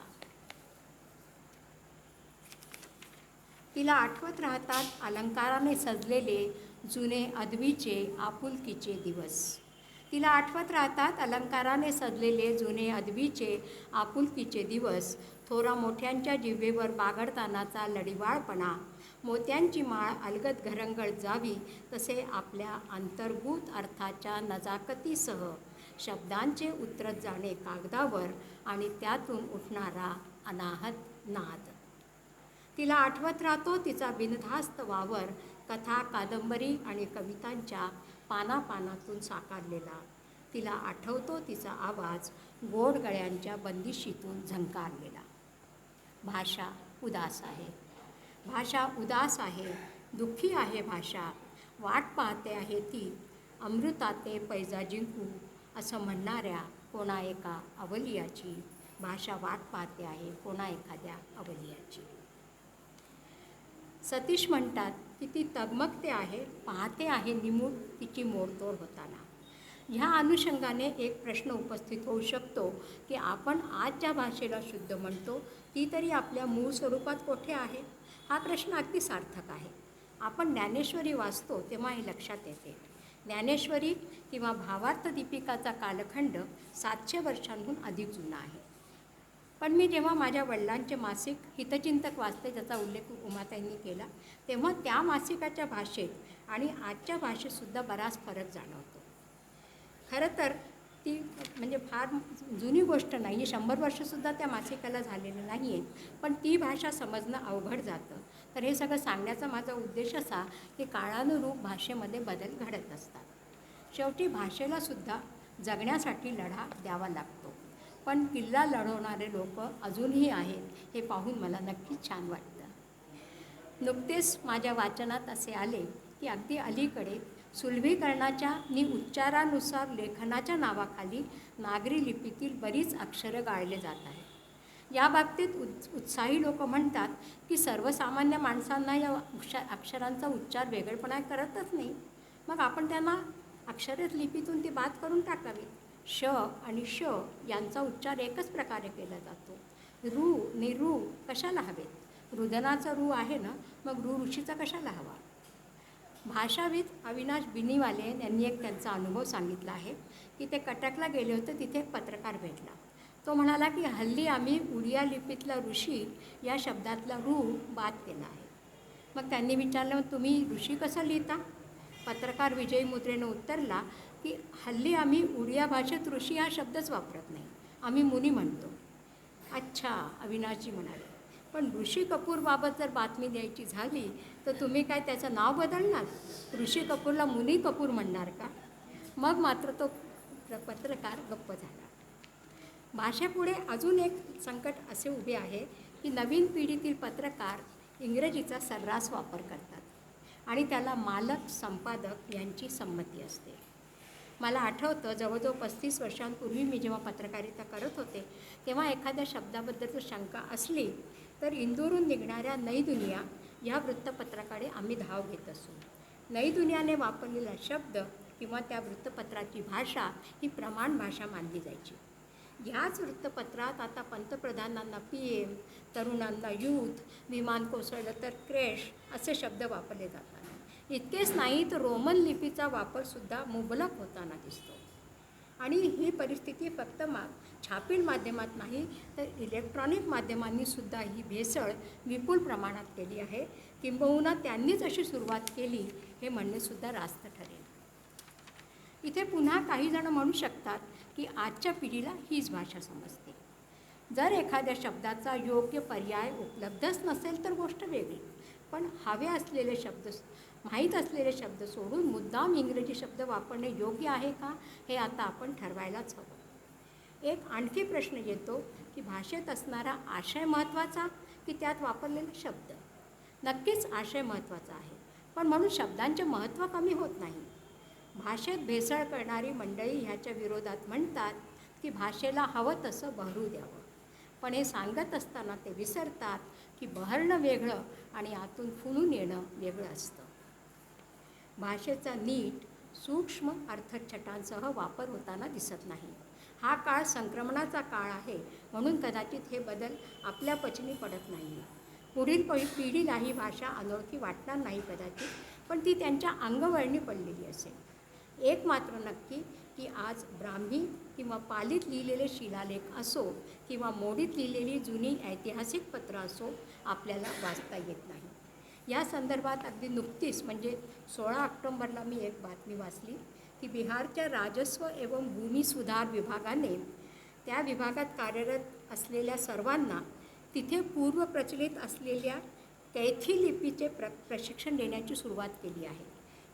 तिला आठवत राहतात अलंकाराने सजलेले जुने अदबीचे आपुलकीचे दिवस. तिला आठवत राहतात अलंकाराने सजलेले जुने अदबीचे आपुलकीचे दिवस. थोरा मोठ्यांच्या जिव्हेवर बागडतानाचा लढिवाळपणा. मोत्यांची माळ अलगद घरंगळत जावी तसे आपल्या अंतर्भूत अर्थाच्या नजाकतीसह शब्दांचे उतरत जाणे कागदावर आणि त्यातून उठणारा अनाहत नाद. तिला आठवत राहतो तिचा बिनधास्त वावर, कथा, कादंबरी आणि कवितांच्या पानापानातून साकारलेला. तिला आठवतो तिचा आवाज, गोड गळ्यांच्या बंदिशीतून झंकारलेला. भाषा उदास आहे, भाषा उदास आहे, दुःखी आहे भाषा. वाट पाहते आहे ती अमृताते पैजा जिंकू, असं म्हणणाऱ्या कोणा एका अवलियाची. भाषा वाट पाहते आहे कोणा एखाद्या अवलियाची. सतीश म्हणतात की ती तगमगते आहे, पाहते आहे निमूट तिची मोडतोड होताना. ह्या अनुषंगाने एक प्रश्न उपस्थित होऊ शकतो की आपण आज ज्या भाषेला शुद्ध म्हणतो ती तरी आपल्या मूळ स्वरूपात कोठे आहे. हा प्रश्न अगदी सार्थक आहे. आपण ज्ञानेश्वरी वाचतो तेव्हा हे लक्षात येते. ज्ञानेश्वरी किंवा भावार्थ दीपिकाचा कालखंड 700 वर्षांहून अधिक जुना आहे. पण मी जेव्हा माझ्या वडिलांचे मासिक हितचिंतक वाचते, ज्याचा उल्लेख उमाताईंनी केला, तेव्हा त्या मासिकाच्या भाषेत आणि आजच्या भाषेतसुद्धा बराच फरक जाणवतो. खरं तर ती म्हणजे फार जुनी गोष्ट नाही, 100 वर्षसुद्धा त्या मासिकाला झालेलं नाही आहे, पण ती भाषा समजणं अवघड जातं. तर हे सगळं सांगण्याचा माझा उद्देश असा की काळानुरूप भाषेमध्ये बदल घडत असतात. शेवटी भाषेलासुद्धा जगण्यासाठी लढा द्यावा लागतो. पण किल्ला लढवणारे लोक अजूनही आहेत हे पाहून मला नक्कीच छान वाटतं. नुकतेच माझ्या वाचनात असे आले की अगदी अलीकडे सुलभीकरणाच्या आणि उच्चारानुसार लेखनाच्या नावाखाली नागरी लिपीतील बरीच अक्षरं गाळले जात आहेत. या बाबतीत उत्साही लोक म्हणतात की सर्वसामान्य माणसांना या अक्षरांचा उच्चार वेगळेपणा करतच नाही, मग आपण त्यांना अक्षरच लिपीतून ती बाद करून टाकावी. श आणि श यांचा उच्चार एकच प्रकारे केला जातो. रू आणि रू कशाला हवेत? रुदनाचा रू आहे ना, मग रू ऋषीचा कशाला हवा? भाषाविद अविनाश बिनीवाले यांनी एक त्यांचा अनुभव सांगितला आहे की ते कटकला गेले होते. तिथे एक पत्रकार भेटला. तो म्हणाला की हल्ली आम्ही उडिया लिपीतला ऋषी या शब्दातला रू बाद केला आहे. मग त्यांनी विचारलं, मग तुम्ही ऋषी कसं लिहिता? पत्रकार विजयी मुद्रेनं उत्तरला की हल्ली आम्ही उडिया भाषेत ऋषी हा शब्दच वापरत नाही, आम्ही मुनी म्हणतो. अच्छा, अविनाशजी म्हणाले, पण ऋषी कपूरबाबत जर बातमी द्यायची झाली तर तुम्ही काय त्याचं नाव बदलणार? ऋषी कपूरला मुनी कपूर म्हणणार का? मग मात्र तो पत्रकार गप्प झाला. भाषेपुढे अजून एक संकट असे उभे आहे की नवीन पिढीतील पत्रकार इंग्रजीचा सर्रास वापर करतात आणि त्याला मालक संपादक यांची संमती असते. मला आठवतं जवळजवळ 35 वर्षांपूर्वी मी जेव्हा पत्रकारिता करत होते तेव्हा एखाद्या शब्दाबद्दल जर शंका असली तर इंदूरून निघणाऱ्या नई दुनिया या वृत्तपत्राकडे आम्ही धाव घेत असू. नई दुनियाने वापरलेला शब्द किंवा त्या वृत्तपत्राची भाषा ही प्रमाण भाषा मानली जायची. ह्याच वृत्तपत्रात आता पंतप्रधानांना PM, तरुणांना यूथ, विमान कोसळलं तर क्रॅश असे शब्द वापरले जातात. इतकेच नाही तर रोमन लिपीचा वापरसुद्धा मुबलक होताना दिसतो. आणि ही परिस्थिती फक्त छापील माध्यमात नाही तर इलेक्ट्रॉनिक माध्यमांनीसुद्धा ही भेसळ विपुल प्रमाणात केली आहे. किंबहुना त्यांनीच अशी सुरुवात केली हे म्हणणेसुद्धा रास्त ठरेल. इथे पुन्हा काही जण म्हणू शकतात की आजच्या पिढीला हीच भाषा समजते. जर एखाद्या शब्दाचा योग्य पर्याय उपलब्धच नसेल तर गोष्ट वेगळी, पण हवे असलेले शब्द, माहीत असलेले शब्द सोडून मुद्दाम इंग्रजी शब्द वापरणे योग्य आहे का हे आता आपण ठरवायलाच हवं. एक आणखी प्रश्न येतो की भाषेत असणारा आशय महत्त्वाचा की त्यात वापरलेले शब्द? नक्कीच आशय महत्त्वाचा आहे, पण म्हणून शब्दांचे महत्त्व कमी होत नाही. भाषेत भेसळ करणारी मंडळी ह्याच्या विरोधात म्हणतात की भाषेला हवं तसं बहरू द्यावं, पण हे सांगत असताना ते विसरतात की बहरणं वेगळं आणि आतून फुलून येणं वेगळं असतं. भाषेचा नीट सूक्ष्म अर्थछटांसह वापर होताना दिसत नाही. हा काळ संक्रमणाचा काळ आहे, म्हणून कदाचित हे बदल आपल्या पचनी पडत नाही. पुढील पिढीला ही भाषा अनोळखी वाटणार नाही कदाचित, पण ती त्यांच्या अंगवळणी पडलेली असेल. एक मात्र नक्की की आज ब्राह्मी किंवा पालीत लिहिलेले शिलालेख असो किंवा मोडीत लिहिलेली जुनी ऐतिहासिक पत्र असो, आपल्याला वाचता येत नाही. या संदर्भात अगदी नुकतीच म्हणजे 16 ऑक्टोंबरला मी एक बातमी वाचली की बिहारच्या राजस्व एवं भूमी सुधार विभागाने त्या विभागात कार्यरत असलेल्या सर्वांना तिथे पूर्व प्रचलित असलेल्या कैथी लिपीचे प्रशिक्षण देण्याची सुरुवात केली आहे.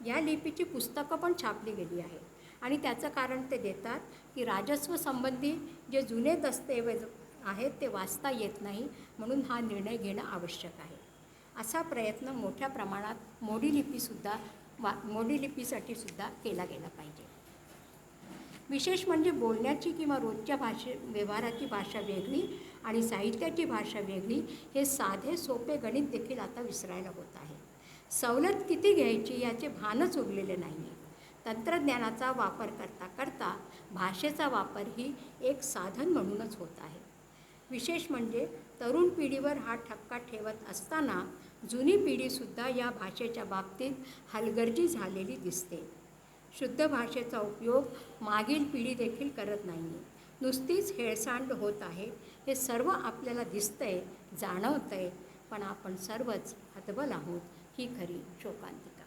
या लिपीची पुस्तकं पण छापली गेली आहे आणि त्याचं कारण ते देतात की राजस्व संबंधी जे जुने दस्तऐवज आहेत ते वाचता येत नाही, म्हणून हा निर्णय घेणं आवश्यक आहे. असा प्रयत्न मोठ्या प्रमाणात मोडी लिपीसाठी सुद्धा केला गेला पाहिजे. विशेष म्हणजे बोलण्याची किंवा रोजच्या व्यवहाराची भाषा वेगळी आणि साहित्याची भाषा वेगळी हे साधे सोपे गणित देखील आता विसरायला होत आहे. सवलत किती घ्यायची याचे भानच उरलेले नाही आहे. तंत्रज्ञानाचा वापर करता करता भाषेचा वापरही एक साधन म्हणूनच होत आहे. विशेष म्हणजे तरुण पिढीवर हा ठपका ठेवत असताना जुनी पिढीसुद्धा या भाषेच्या बाबतीत हलगर्जी झालेली दिसते. शुद्ध भाषेचा उपयोग मागील पिढी देखील करत नाही आहे. नुसतीच हेळसांड होत आहे. हे सर्व आपल्याला दिसतंय, जाणवतंय, पण आपण सर्वच हतबल आहोत ही खरी शोकांतिका.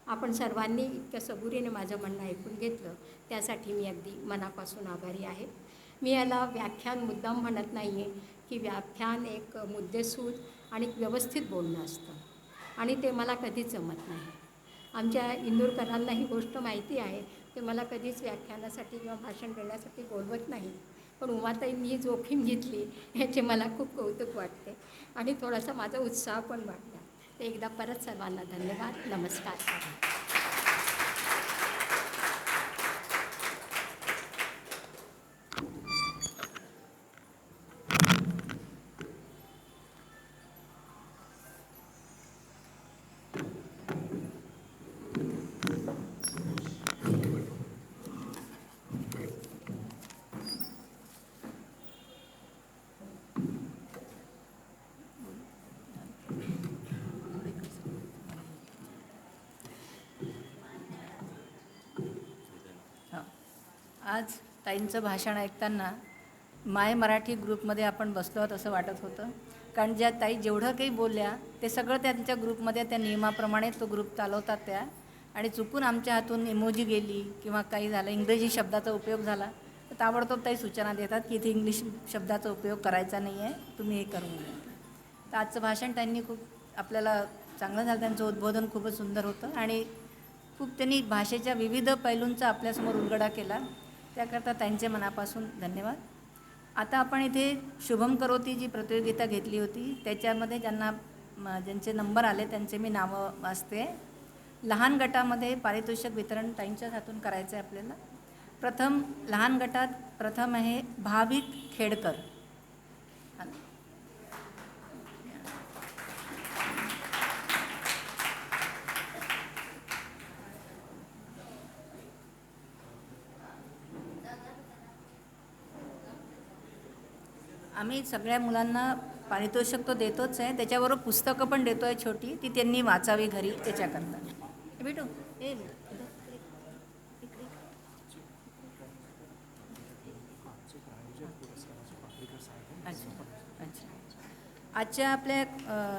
आपण सर्वांनी इतक्या सबुरीने माझं म्हणणं ऐकून घेतलं त्यासाठी मी अगदी मनापासून आभारी आहे. मी याला व्याख्यान मुद्दाम म्हणत नाही आहे की व्याख्यान एक मुद्देसूद आणि व्यवस्थित बोलणं असतं आणि ते मला कधीच जमत नाही. आमच्या इंदूरकरांना ही गोष्ट माहिती आहे. ते मला कधीच व्याख्यानासाठी किंवा भाषण देण्यासाठी बोलवत नाही, पण उमाताईंनी जोखीम घेतली याचे मला खूप कौतुक वाटते आणि थोडासा माझा उत्साह पण वाटला. ते एकदा परत सर्वांना धन्यवाद. नमस्कार. आज ताईंचं भाषण ऐकताना माय मराठी ग्रुपमध्ये आपण बसलो आहोत असं वाटत होतं. कारण ज्या ताई जेवढं काही बोलल्या ते सगळं त्यांच्या ग्रुपमध्ये त्या नियमाप्रमाणे तो ग्रुप चालवतात त्या, आणि चुकून आमच्या हातून इमोजी गेली किंवा काही झालं, इंग्रजी शब्दाचा उपयोग झाला तर ताबडतोब ताई सूचना देतात की इथे इंग्लिश शब्दाचा उपयोग करायचा नाही आहे, तुम्ही हे करून घ्या. तर आजचं भाषण त्यांनी खूप आपल्याला चांगलं झालं. त्यांचं उद्बोधन खूपच सुंदर होतं आणि खूप त्यांनी भाषेच्या विविध पैलूंचा आपल्यासमोर उलगडा केला. त्याकरता त्यांचे मनापासून धन्यवाद. आता आपण इथे शुभम करोती जी प्रतियोगिता घेतली होती त्याच्यामध्ये ज्यांचे नंबर आले त्यांचे मी नावं वाचते. लहान गटामध्ये पारितोषिक वितरण ताईंच्याच हातून करायचं आहे आपल्याला. लहान गटात प्रथम आहे भाविक खेडकर. आम्ही सगळ्या मुलांना पारितोषिक तो देतोच आहे, त्याच्याबरोबर पुस्तकं पण देतो आहे छोटी, ती त्यांनी वाचावी घरी त्याच्याकरता. भेटू ए अच्छा. आजच्या आपल्या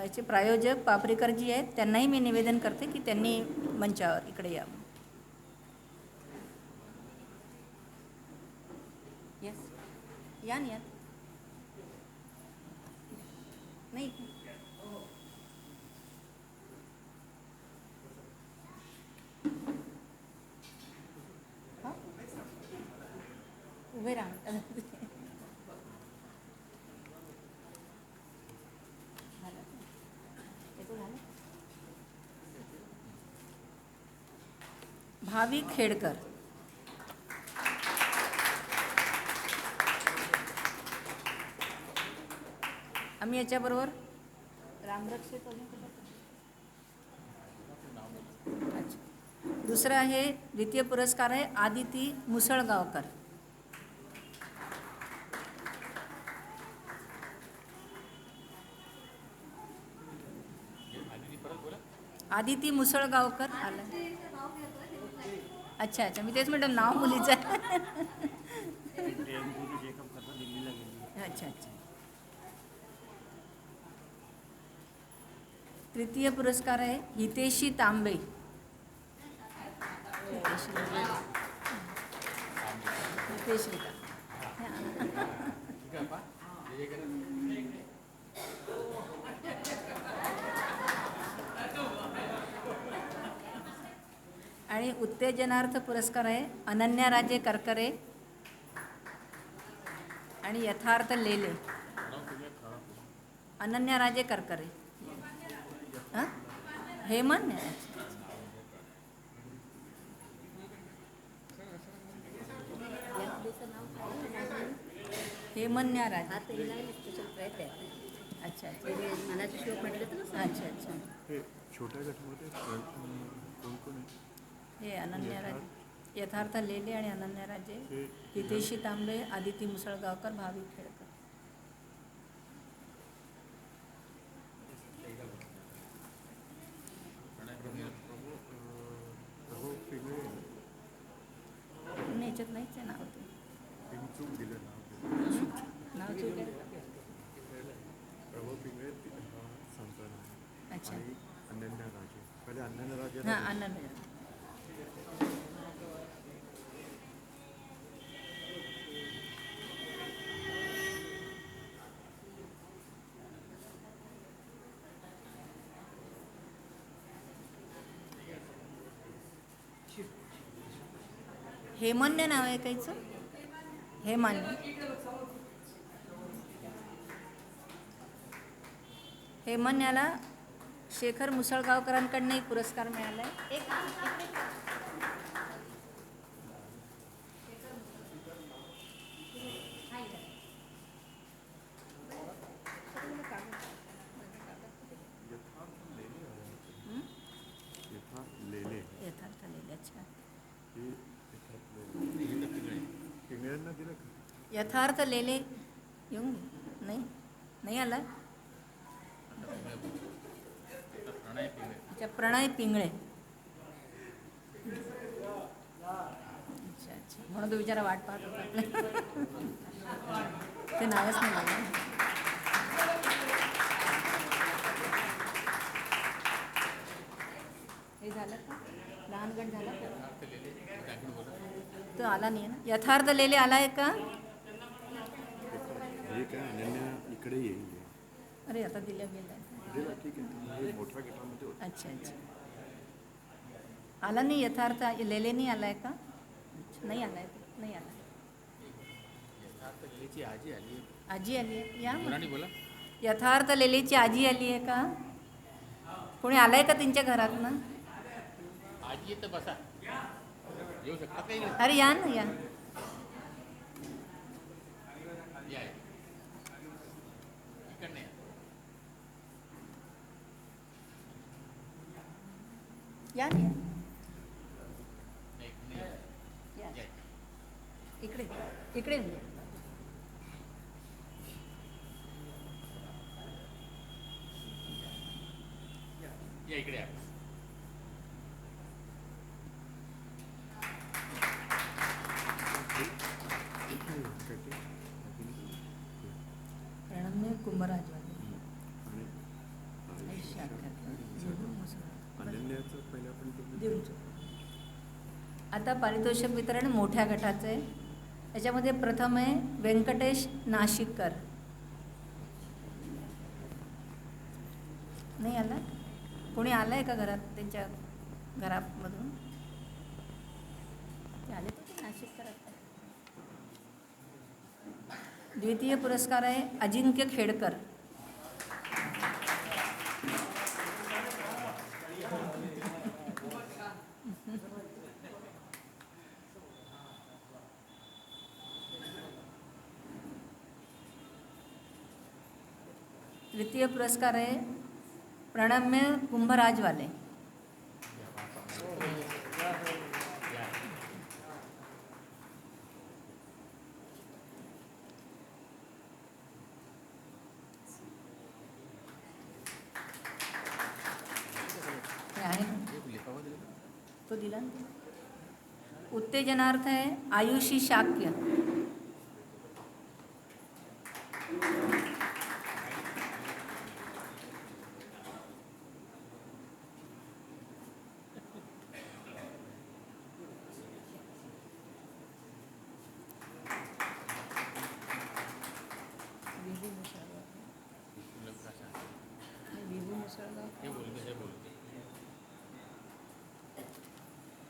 याचे प्रायोजक पापरीकर जी आहेत त्यांनाही मी निवेदन करते की त्यांनी मंचावर इकडे यावं. येस या ना. नाही उभे राहा. भाविक खेडकर. आम्ही याच्याबरोबर रामरक्षित. अच्छा. दुसरं आहे द्वितीय पुरस्कार आहे आदिती मुसळगावकर. आदिती मुसळगावकर आलं. अच्छा अच्छा, मी तेच म्हणतो नाव मुलीचं आहे. अच्छा अच्छा. तृतीय पुरस्कार आहे हितेशी तांबे. हितेशी आणि उत्तेजनार्थ पुरस्कार आहे अनन्या राजे करकरे आणि यथार्थ लेले. अनन्या राजे करकरे. हां हेमन हेमन्या राजे. अच्छा अच्छा अच्छा अच्छा. हे छोट्या गटामध्ये कोण कोण आहे? हे अनन्या राजे, यथार्थ लेले आणि अनन्या राजे, हे हितेशी तांबे, आदिती मुसळगावकर, भावी खेडकर. प्रभू पिंगळे नाही, याच्यात नाहीच आहे नाव ते. चूक दिलं नाव. नाव चूक आहे. प्रभू पिंगळे संतान अच्छा आणि अनन्या राजे. पहिले अनन्या राजे. हां अनन्या. हेमन्य नाव आहे काहीचं. हेमान्य. हेमन्याला शेखर मुसळगावकरांकडनं एक पुरस्कार मिळाला आहे. लेले यथार्थ लेले. अच्छा. हे पिंगळ्यांना दिलं का? यथार्थ लेले येऊन घे. नाही नाही आला. अच्छा प्रणय पिंगळे. अच्छा अच्छा म्हणून तो बिचारा वाट पाहत होता आपल्या. ते नावच नाही लागलं. हे झालं का लहान गट झाला का? तो आला नाही आहे ना. यथार्थ लेले आला आहे का? हे काय अनन्या इकडे येईल. अरे आता दिल्या गेलं आहे. दिलं ठीक आहे. हे मोठ्या गटामध्ये होतं. अच्छा अच्छा आला नाही. यथार्थ लेले नाही आला आहे का? अच्छा, नाही आला आहे. नाही आला. आजी आली आजी आली आहे. या मग. बोला. यथार्थ लेलेची आजी आली आहे का? कोणी आलंय का त्यांच्या घरात ना? आजी येतं बसा. येऊ शकता काही. अरे या ना या. या इकडनं या. या ना या. नाही, नाही. या. या. इकडे इकडे येऊन या. या इकडे या. प्रणम्य कुंभराजवाले. आणि अनन्याचं पहिल्या पण तुम्ही देऊन टाकू. आता पारितोषिक वितरण मोठ्या गटाचं आहे. याच्यामध्ये प्रथम आहे व्यंकटेश नाशिककर. नाही आला. कोणी आलं आहे का घरात त्यांच्या घरामधून? ते आले तर नाशिककर. द्वितीय पुरस्कार आहे अजिंक्य खेडकर. तृतीय पुरस्कार आहे प्रणम्य कुंभराजवाले. हे आहे ना? तो दिला ना. उत्तेजनार्थ आहे आयुषी शाक्य.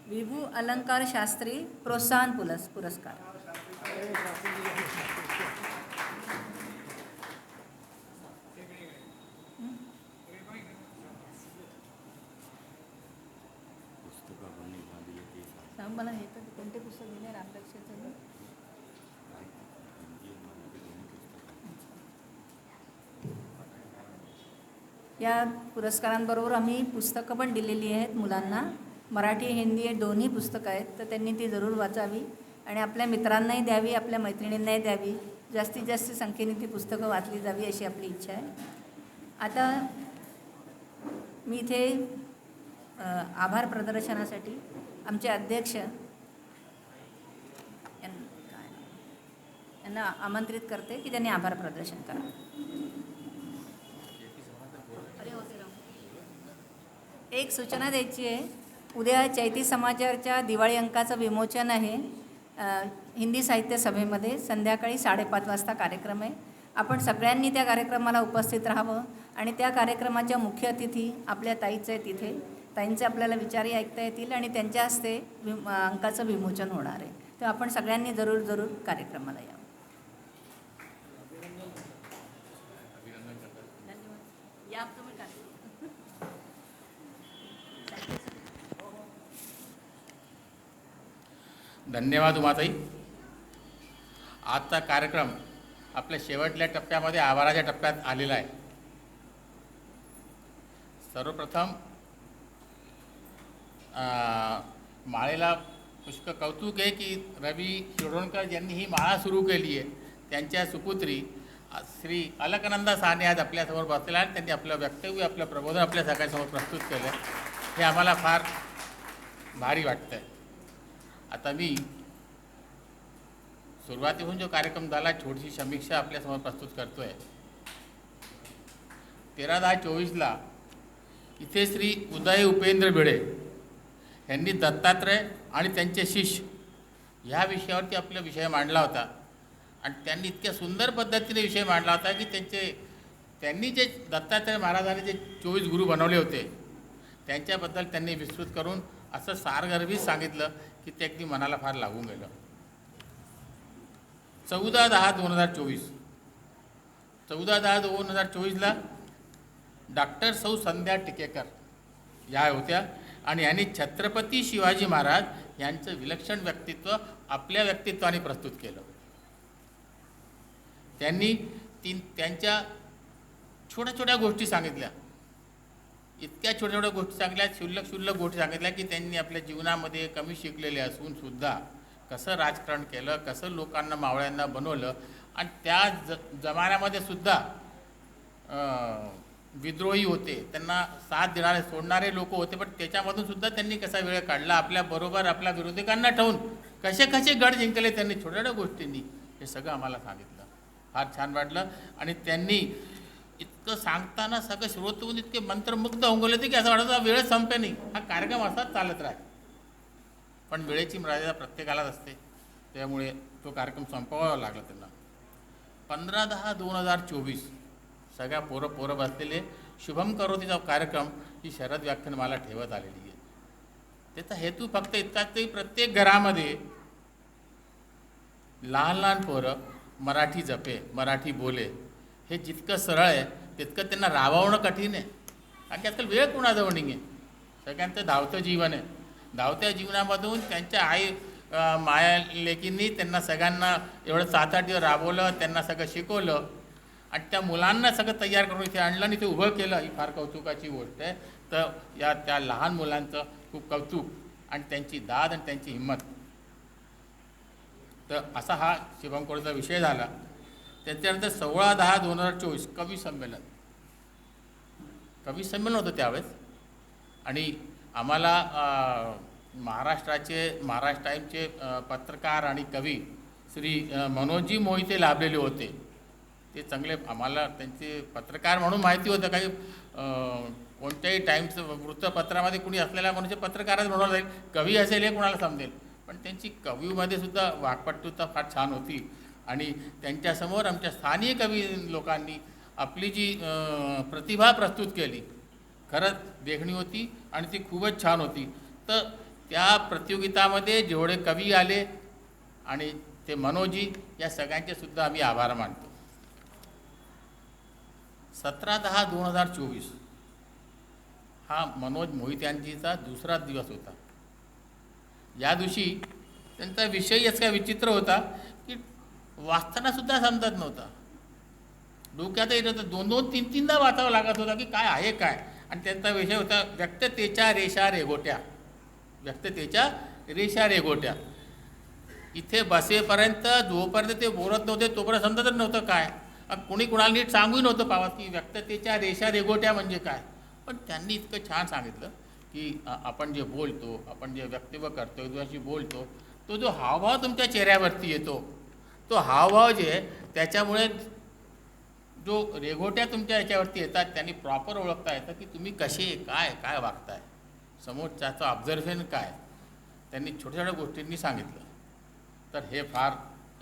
विभू अलंकार शास्त्री प्रोत्साहन पुरस्कार. पुस्तकं निघाली ते सांग मला हे तर कोणते पुस्तक दिले रामलक्ष्मीचं? या पुरस्कारांबरोबर आम्ही पुस्तकं पण दिलेली आहेत मुलांना. मराठी हिंदी हे दोन्ही पुस्तकं आहेत, तर त्यांनी ती जरूर वाचावी आणि आपल्या मित्रांनाही द्यावी, आपल्या मैत्रिणींनाही द्यावी. जास्तीत जास्त संख्येने ती पुस्तकं वाचली जावी अशी आपली इच्छा आहे. आता मी इथे आभार प्रदर्शनासाठी आमचे अध्यक्ष यांना आमंत्रित करते की त्यांनी आभार प्रदर्शन करावं. एक सूचना द्यायची आहे. उद्या चैती समाचारच्या दिवाळी अंकाचं विमोचन आहे हिंदी साहित्य सभेमध्ये. संध्याकाळी 5:30 वाजता कार्यक्रम आहे. आपण सगळ्यांनी त्या कार्यक्रमाला उपस्थित राहावं आणि त्या कार्यक्रमाच्या मुख्य अतिथी आपल्या ताईच आहे तिथे. ताईंचे आपल्याला विचारही ऐकता येतील आणि त्यांच्या हस्ते अंकाचं विमोचन होणार आहे. तेव्हा आपण सगळ्यांनी जरूर कार्यक्रमाला यावं. या तुम्ही काय धन्यवाद उमाताई. आजचा कार्यक्रम आपल्या शेवटल्या टप्प्यामध्ये आभाराच्या टप्प्यात आलेला आहे. सर्वप्रथम माळेला पुष्कळ कौतुक आहे की रवी शिरोडकर यांनी ही माळा सुरू केली आहे. त्यांच्या सुपुत्री श्री अलकनंदा साने आज आपल्यासमोर बसलेला आहे. त्यांनी आपलं वक्तव्य, आपलं प्रबोधन आपल्या सगळ्यांसमोर प्रस्तुत केलं. हे आम्हाला फार भारी वाटतं आहे. आता मी सुरुवातीहून जो कार्यक्रम झाला छोटीशी समीक्षा आपल्यासमोर प्रस्तुत करतो आहे. 13/10/24ला इथे श्री उदय उपेंद्र भिडे यांनी दत्तात्रय आणि त्यांचे शिष्य ह्या विषयावरती आपला विषय मांडला होता आणि त्यांनी इतक्या सुंदर पद्धतीने विषय मांडला होता की त्यांनी जे दत्तात्रय महाराजांनी जे 24 गुरु बनवले होते त्यांच्याबद्दल त्यांनी विस्तृत करून असं सारगर्भित सांगितलं की ते अगदी मनाला फार लागून गेलं. 14/10/2024ला डॉक्टर सौ संध्या टिकेकर या होत्या आणि यांनी छत्रपती शिवाजी महाराज यांचं विलक्षण व्यक्तित्व आपल्या व्यक्तित्वाने प्रस्तुत केलं. त्यांनी त्यांच्या छोट्या गोष्टी सांगितल्या. इतक्या छोट्या गोष्टी सांगितल्या, क्षुल्लक गोष्टी सांगितल्या की त्यांनी आपल्या जीवनामध्ये कमी शिकलेले असून सुद्धा कसं राजकारण केलं, कसं लोकांना मावळ्यांना बनवलं आणि त्या जमान्यामध्ये सुद्धा विद्रोही होते, त्यांना साथ देणारे सोडणारे लोक होते, पण त्याच्यामधून सुद्धा त्यांनी कसा वेळ काढला, आपल्याबरोबर आपल्या विरोधकांना ठेवून कसे गड जिंकले त्यांनी छोट्या गोष्टींनी. हे सगळं आम्हाला सांगितलं. फार छान वाटलं आणि त्यांनी इतकं सांगताना सगळं श्रोतून इतके मंत्रमुग्ध होऊन गेले होते की असं वाटतं वेळ संपे नाही, हा कार्यक्रम असाच चालत राहील. पण वेळेची मर्यादा प्रत्येकालाच असते, त्यामुळे तो कार्यक्रम संपवावा लागला त्यांना. 15/10/2024 सगळ्या पोरं बसलेले शुभम करोतीचा कार्यक्रम ही शरद व्याख्यानमाला ठेवत आलेली आहे. त्याचा हेतू फक्त इतकाच की प्रत्येक घरामध्ये लहान पोरं मराठी जपे, मराठी बोले. हे जितकं सरळ आहे तितकं त्यांना राबवणं कठीण आहे. कारण की आजकाल वेळ कोणाजवळ नाही आहे. सगळ्यांचं धावतं जीवन आहे. धावत्या जीवनामधून त्यांच्या आई माया लेकींनी त्यांना सगळ्यांना एवढं 7-8 दिवस राबवलं, त्यांना सगळं शिकवलं आणि त्या मुलांना सगळं तयार करून इथे आणलं आणि ते उभं केलं. ही फार कौतुकाची गोष्ट आहे. तर त्या लहान मुलांचं खूप कौतुक आणि त्यांची दाद आणि त्यांची हिंमत. तर असा हा शुभम करोतीचा विषय झाला. त्याच्यानंतर 16/10/2024 कवी संमेलन होतं त्यावेळेस आणि आम्हाला महाराष्ट्र टाईमचे पत्रकार आणि कवी श्री मनोजी मोहिते लाभलेले होते. ते चांगले आम्हाला त्यांचे पत्रकार म्हणून माहिती होतं. काही कोणत्याही टाईमचं वृत्तपत्रामध्ये कुणी असलेल्या म्हणून पत्रकारच म्हणून जाईल, कवी असेल हे कुणाला समजेल. पण त्यांची कवीमध्ये सुद्धा वाकपटुता फार छान होती आणि त्यांच्यासमोर आमच्या स्थानिक कवी लोकांनी आपली जी प्रतिभा प्रस्तुत केली खरंच देखणी होती आणि ती खूपच छान होती. तर त्या प्रतियोगितामध्ये जेवढे कवी आले आणि ते मनोजी या सगळ्यांचे सुद्धा आम्ही आभार मानतो. 17/10/2024 हा मनोज मोहिते यांचा दुसरा दिवस होता. या दिवशी त्यांचा विषय इतका विचित्र होता की वाचताना सुद्धा समजत नव्हता. डोक्यात येत होतं, 2-2, 3-3दा वाचावं लागत होता की काय आहे काय. आणि त्यांचा विषय होता व्यक्ततेच्या रेषा रेघोट्या. व्यक्ततेच्या रेषा रेघोट्या. इथे बसेपर्यंत जोपर्यंत ते बोलत नव्हते तोपर्यंत समजतच नव्हतं काय. कोणी कुणाला नीट सांगूही नव्हतं पावत की व्यक्ततेच्या रेषा रेघोट्या म्हणजे काय. पण त्यांनी इतकं छान सांगितलं की आपण जे बोलतो, आपण जे वक्तव्य करतो, दुसऱ्याशी बोलतो, तो जो हावभाव तुमच्या चेहऱ्यावरती येतो, तो हावभाव जे आहे त्याच्यामुळे जो रेघोट्या तुमच्या याच्यावरती येतात त्यांनी प्रॉपर ओळखता येतं की तुम्ही कसे काय काय वागताय, समोरच्याचं ऑब्झर्वेशन काय. त्यांनी छोट्या छोट्या गोष्टींनी सांगितलं. तर हे फार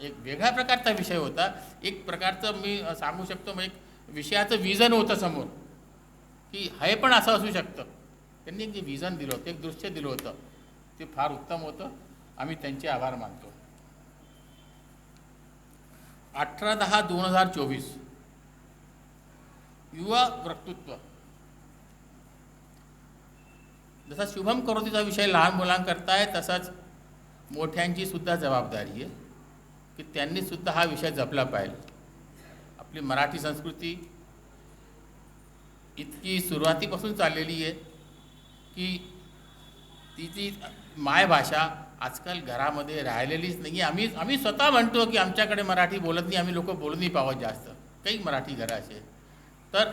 एक वेगळ्या प्रकारचा विषय होता. एक प्रकारचं मी सांगू शकतो मग एक विषयाचं विजन होतं समोर की हे पण असं असू शकतं. त्यांनी एक जे विजन दिलं होतं, एक दृश्य दिलं होतं, ते फार उत्तम होतं. आम्ही त्यांचे आभार मानतो. 18/10/2024 युवा वक्तृत्व. जसा शुभम करोतीचा विषय लहान मुलांकरता आहे तसाच मोठ्यांची सुद्धा जबाबदारी आहे की त्यांनी सुद्धा हा विषय जपला पाहिजे. आपली मराठी संस्कृती इतकी सुरुवातीपासून चाललेली आहे की तिची मायभाषा आजकाल घरामध्ये राहिलेलीच नाही. आम्ही स्वतः म्हणतो की आमच्याकडे मराठी बोलत नाही, आम्ही लोक बोलू नाही पावत जास्त, काही मराठी घरं असे. तर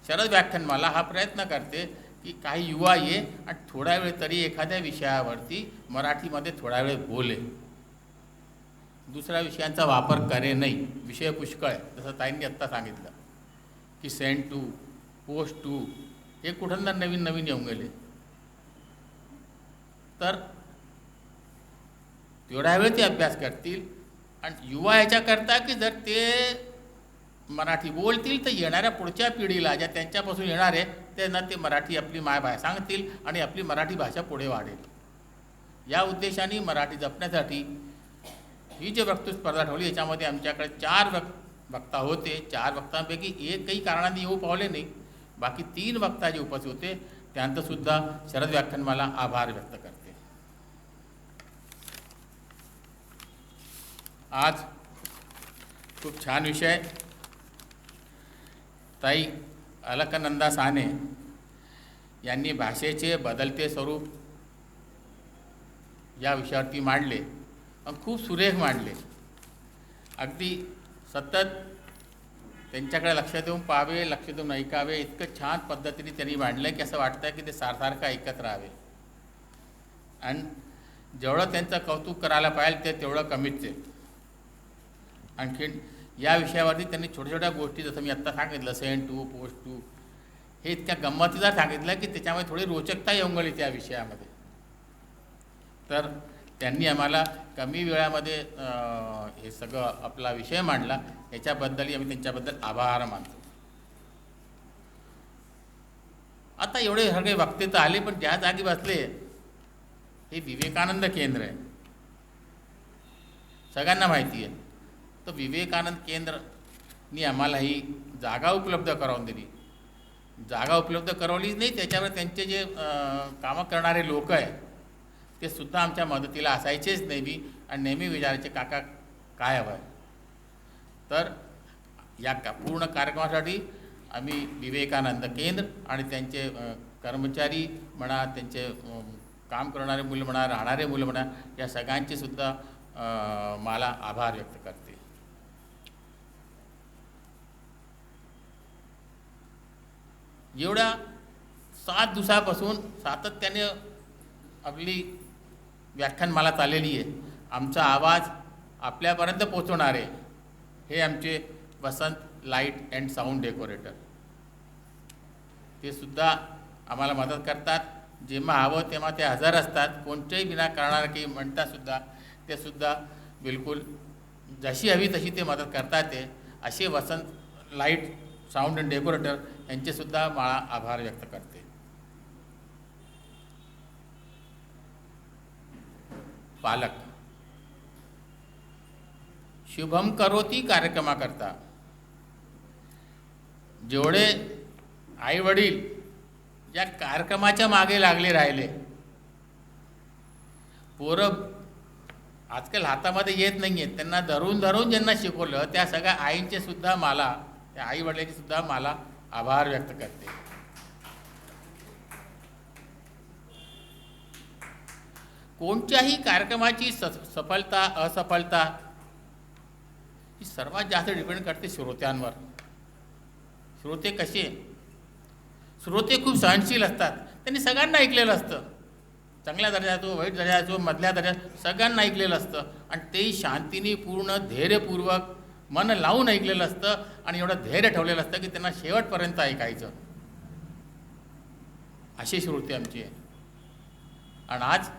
शरद व्याख्यानमाला हा प्रयत्न करते की काही युवा ये आणि थोडा वेळ तरी एखाद्या विषयावरती मराठीमध्ये थोडा वेळ बोले, दुसऱ्या विषयांचा वापर करे नाही. विषय पुष्कळ आहे, जसं ताईंनी आत्ता सांगितलं की सेंड टू, पोस्ट टू, हे कुठं ना नवीन नवीन येऊन गेले. तर तेवढ्या वेळ ते अभ्यास करतील. आणि युवा याच्याकरता की जर ते मराठी बोलतील तर येणाऱ्या पुढच्या पिढीला ज्या त्यांच्यापासून येणार आहे त्यांना ते मराठी आपली मायभाषा सांगतील आणि आपली मराठी भाषा पुढे वाढेल. या उद्देशाने मराठी जपण्यासाठी ही जी वक्तृत्व स्पर्धा ठेवली याच्यामध्ये आमच्याकडे 4 वक्ता होते. 4 वक्तांपैकी एक काही कारणाने येऊ पावले नाही. बाकी 3 वक्ता जे उपस्थित होते त्यांचासुद्धा शरद व्याख्यानमाला आभार व्यक्त करते. आज खूप छान विषय ताई अलकनंदा साने यांनी भाषेचे बदलते स्वरूप या विषयावरती मांडले आणि खूप सुरेख मांडले. अगदी सतत त्यांच्याकडे लक्ष देऊन पाहावे, लक्ष देऊन ऐकावे, इतकं छान पद्धतीने त्यांनी मांडलं की असं वाटतं की ते सारखं ऐकत राहावे. आणि जेवढं त्यांचं कौतुक करायला पाहिजे ते तेवढं कमीच आहे. आणखीन या विषयावरती त्यांनी छोट्या छोट्या गोष्टी जसं मी आत्ता सांगितलं सेंड टू, पोस्ट टू, हे इतक्या गंमतीदार सांगितलं की त्याच्यामध्ये थोडी रोचकता येऊन गेली त्या विषयामध्ये. तर त्यांनी आम्हाला कमी वेळामध्ये हे सगळं आपला विषय मांडला, याच्याबद्दलही आम्ही त्यांच्याबद्दल आभार मानतो. आता एवढे सगळे वक्ते तर आले, पण ज्या जागी बसले हे विवेकानंद केंद्र आहे, सगळ्यांना माहिती आहे. तर विवेकानंद केंद्रनी आम्हाला ही जागा उपलब्ध करून दिली. जागा उपलब्ध करवलीच नाही, त्याच्यावर त्यांचे जे कामं करणारे लोक आहे ते सुद्धा आमच्या मदतीला असायचेच नेहमी आणि नेहमी विचारायचे काका काय हवं आहे. तर या पूर्ण कार्यक्रमासाठी आम्ही विवेकानंद केंद्र आणि त्यांचे कर्मचारी म्हणा, त्यांचे काम करणारे मुलं म्हणा, राहणारे मुलं म्हणा, या सगळ्यांचे सुद्धा मला आभार व्यक्त करते. एवढ्या 7 दिवसापासून सातत्याने आपली व्याख्यानमाला चाललेली आहे. आमचा आवाज आपल्यापर्यंत पोचवणारे हे आमचे वसंत लाईट अँड साऊंड डेकोरेटर, ते सुद्धा आम्हाला मदत करतात. जेव्हा हवं तेव्हा ते हजर असतात. कोणत्याही विनाकारण काही म्हणतासुद्धा ते सुद्धा बिलकुल जशी हवी तशी ते मदत करतात. ते असे वसंत लाईट साऊंड अँड डेकोरेटर यांचेसुद्धा मला आभार व्यक्त करते. पालक शुभम करोती कार्यक्रमाकरता जेवढे आई वडील या कार्यक्रमाच्या मागे लागले राहिले, पोरं आजकाल हातामध्ये येत नाही आहेत, त्यांना धरून धरून ज्यांना शिकवलं त्या सगळ्या आईंचे सुद्धा मला, त्या आई वडिलांचे सुद्धा मला आभार व्यक्त करते. कोणत्याही कार्यक्रमाची सफलता असफलता ही सर्वात जास्त डिपेंड करते श्रोत्यांवर. श्रोते कसे, श्रोते खूप सहनशील असतात, त्यांनी सगळ्यांना ऐकलेलं असतं, चांगल्या दर्जाचं वाईट दर्जाचं मधल्या दर्जाचं सगळ्यांना ऐकलेलं असतं आणि तेही शांतीने पूर्ण धैर्यपूर्वक मन लावून ऐकलेलं असतं आणि एवढं धैर्य ठेवलेलं असतं की त्यांना शेवटपर्यंत ऐकायचं. असे श्रोते आमचे. आणि आज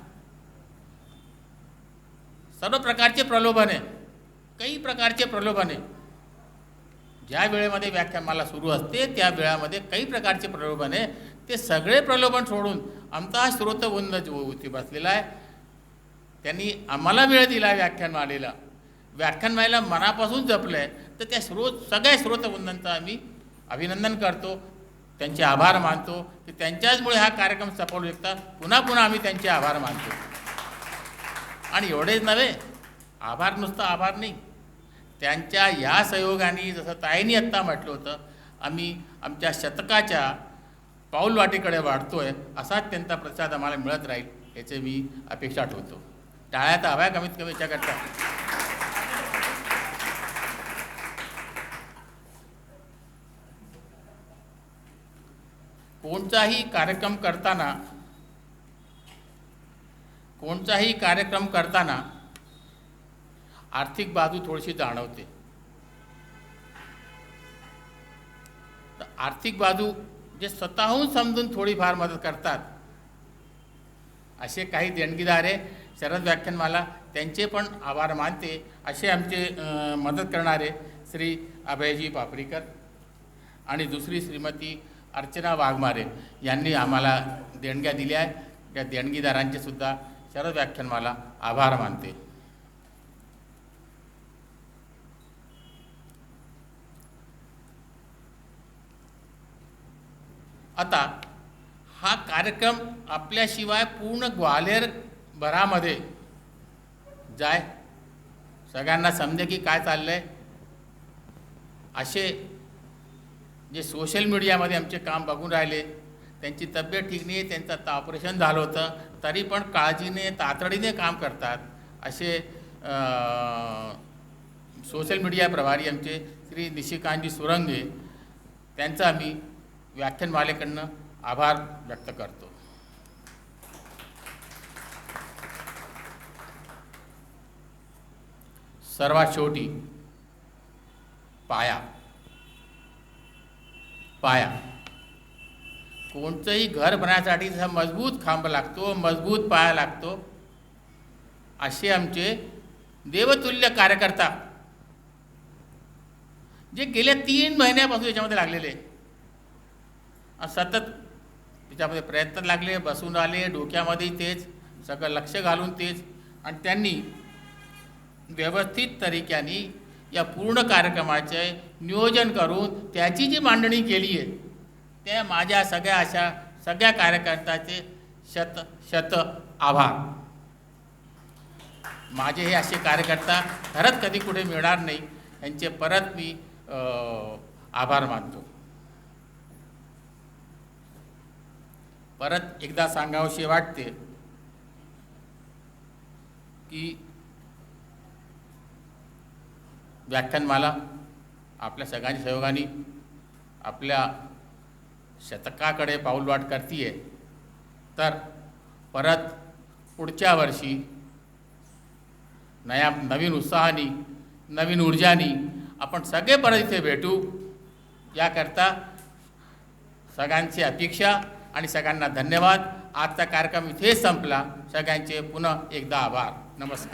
सर्व प्रकारचे प्रलोभन आहे, काही प्रकारचे प्रलोभन आहे. ज्या वेळेमध्ये व्याख्यानमाला सुरू असते त्या वेळामध्ये काही प्रकारचे प्रलोभन आहे, ते सगळे प्रलोभन सोडून आमचा हा श्रोतवृंद जो इथे बसलेला आहे त्यांनी आम्हाला वेळ दिला व्याख्यानमालेला, व्याख्यानमालेला मनापासून जपलं आहे, तर त्या सगळ्या श्रोतवृंदांचं आम्ही अभिनंदन करतो, त्यांचे आभार मानतो की त्यांच्याचमुळे हा कार्यक्रम सफल होऊ शकता. पुन्हा पुन्हा आम्ही त्यांचे आभार मानतो. आणि एवढेच नव्हे, आभार नुसतं आभार नाही, त्यांच्या या सहयोगाने जसं ताईंनी आत्ता म्हटलं होतं, आम्ही आमच्या शतकाच्या पाऊलवाटेकडे वाढतोय, असाच त्यांचा प्रतिसाद आम्हाला मिळत राहील याचे मी अपेक्षा ठेवतो. टाळ्या तर हव्या कमीत कमी याच्याकरता. कोणताही कार्यक्रम करताना आर्थिक बाजू थोडीशी जाणवते. तर आर्थिक बाजू जे स्वतःहून समजून थोडीफार मदत करतात असे काही देणगीदार आहे शरद व्याख्यानमाला, त्यांचे पण आभार मानते. असे आमचे मदत करणारे श्री अभयजी पापरीकर आणि दुसरी श्रीमती अर्चना वाघमारे यांनी आम्हाला देणग्या दिल्या आहे. त्या देणगीदारांचे सुद्धा शरद व्याख्यानमाला आभार मानते. आता हा कार्यक्रम आपल्याशिवाय पूर्ण ग्वाल्हेर भरामध्ये जाय, सगळ्यांना समजे की काय चाललं आहे. असे जे सोशल मीडियामध्ये आमचे काम बघून राहिले, त्यांची तब्येत ठीक नाही, त्यांचं आता ऑपरेशन झालं होतं, तरी पण काळजीने तातडीने काम करतात, असे सोशल मीडिया प्रभारी आमचे श्री निशिकांतजी सुरंगे, त्यांचा आम्ही व्याख्यानमालेकडनं आभार व्यक्त करतो. सर्वात शेवटी पाया. कोणतंही घर बनण्यासाठी जसा मजबूत खांब लागतो, मजबूत पाया लागतो, असे आमचे देवतुल्य कार्यकर्ता जे गेल्या 3 महिन्यापासून याच्यामध्ये लागलेले, सतत त्याच्यामध्ये प्रयत्न लागले, बसून आले, डोक्यामध्ये तेच सगळं लक्ष घालून तेच, आणि त्यांनी व्यवस्थित तरीक्याने या पूर्ण कार्यक्रमाचे नियोजन करून त्याची जी मांडणी केली आहे, त्या माझ्या सगळ्या कार्यकर्त्याचे शत आभार. माझे हे असे कार्यकर्ता खरंच कधी कुठे मिळणार नाही, यांचे परत मी आभार मानतो. परत एकदा सांगावशी वाटते की व्याख्यानमाला आपल्या सगळ्यांच्या सहयोगाने आपल्या शतकाकडे पाऊलवाट करते, तर परत पुढच्या वर्षी नवीन उत्साहाने, नवीन ऊर्जाने आपण सगळे परत इथे भेटू, याकरता सगळ्यांची अपेक्षा आणि सगळ्यांना धन्यवाद. आजचा कार्यक्रम इथेच संपला. सगळ्यांचे पुन्हा एकदा आभार. नमस्कार.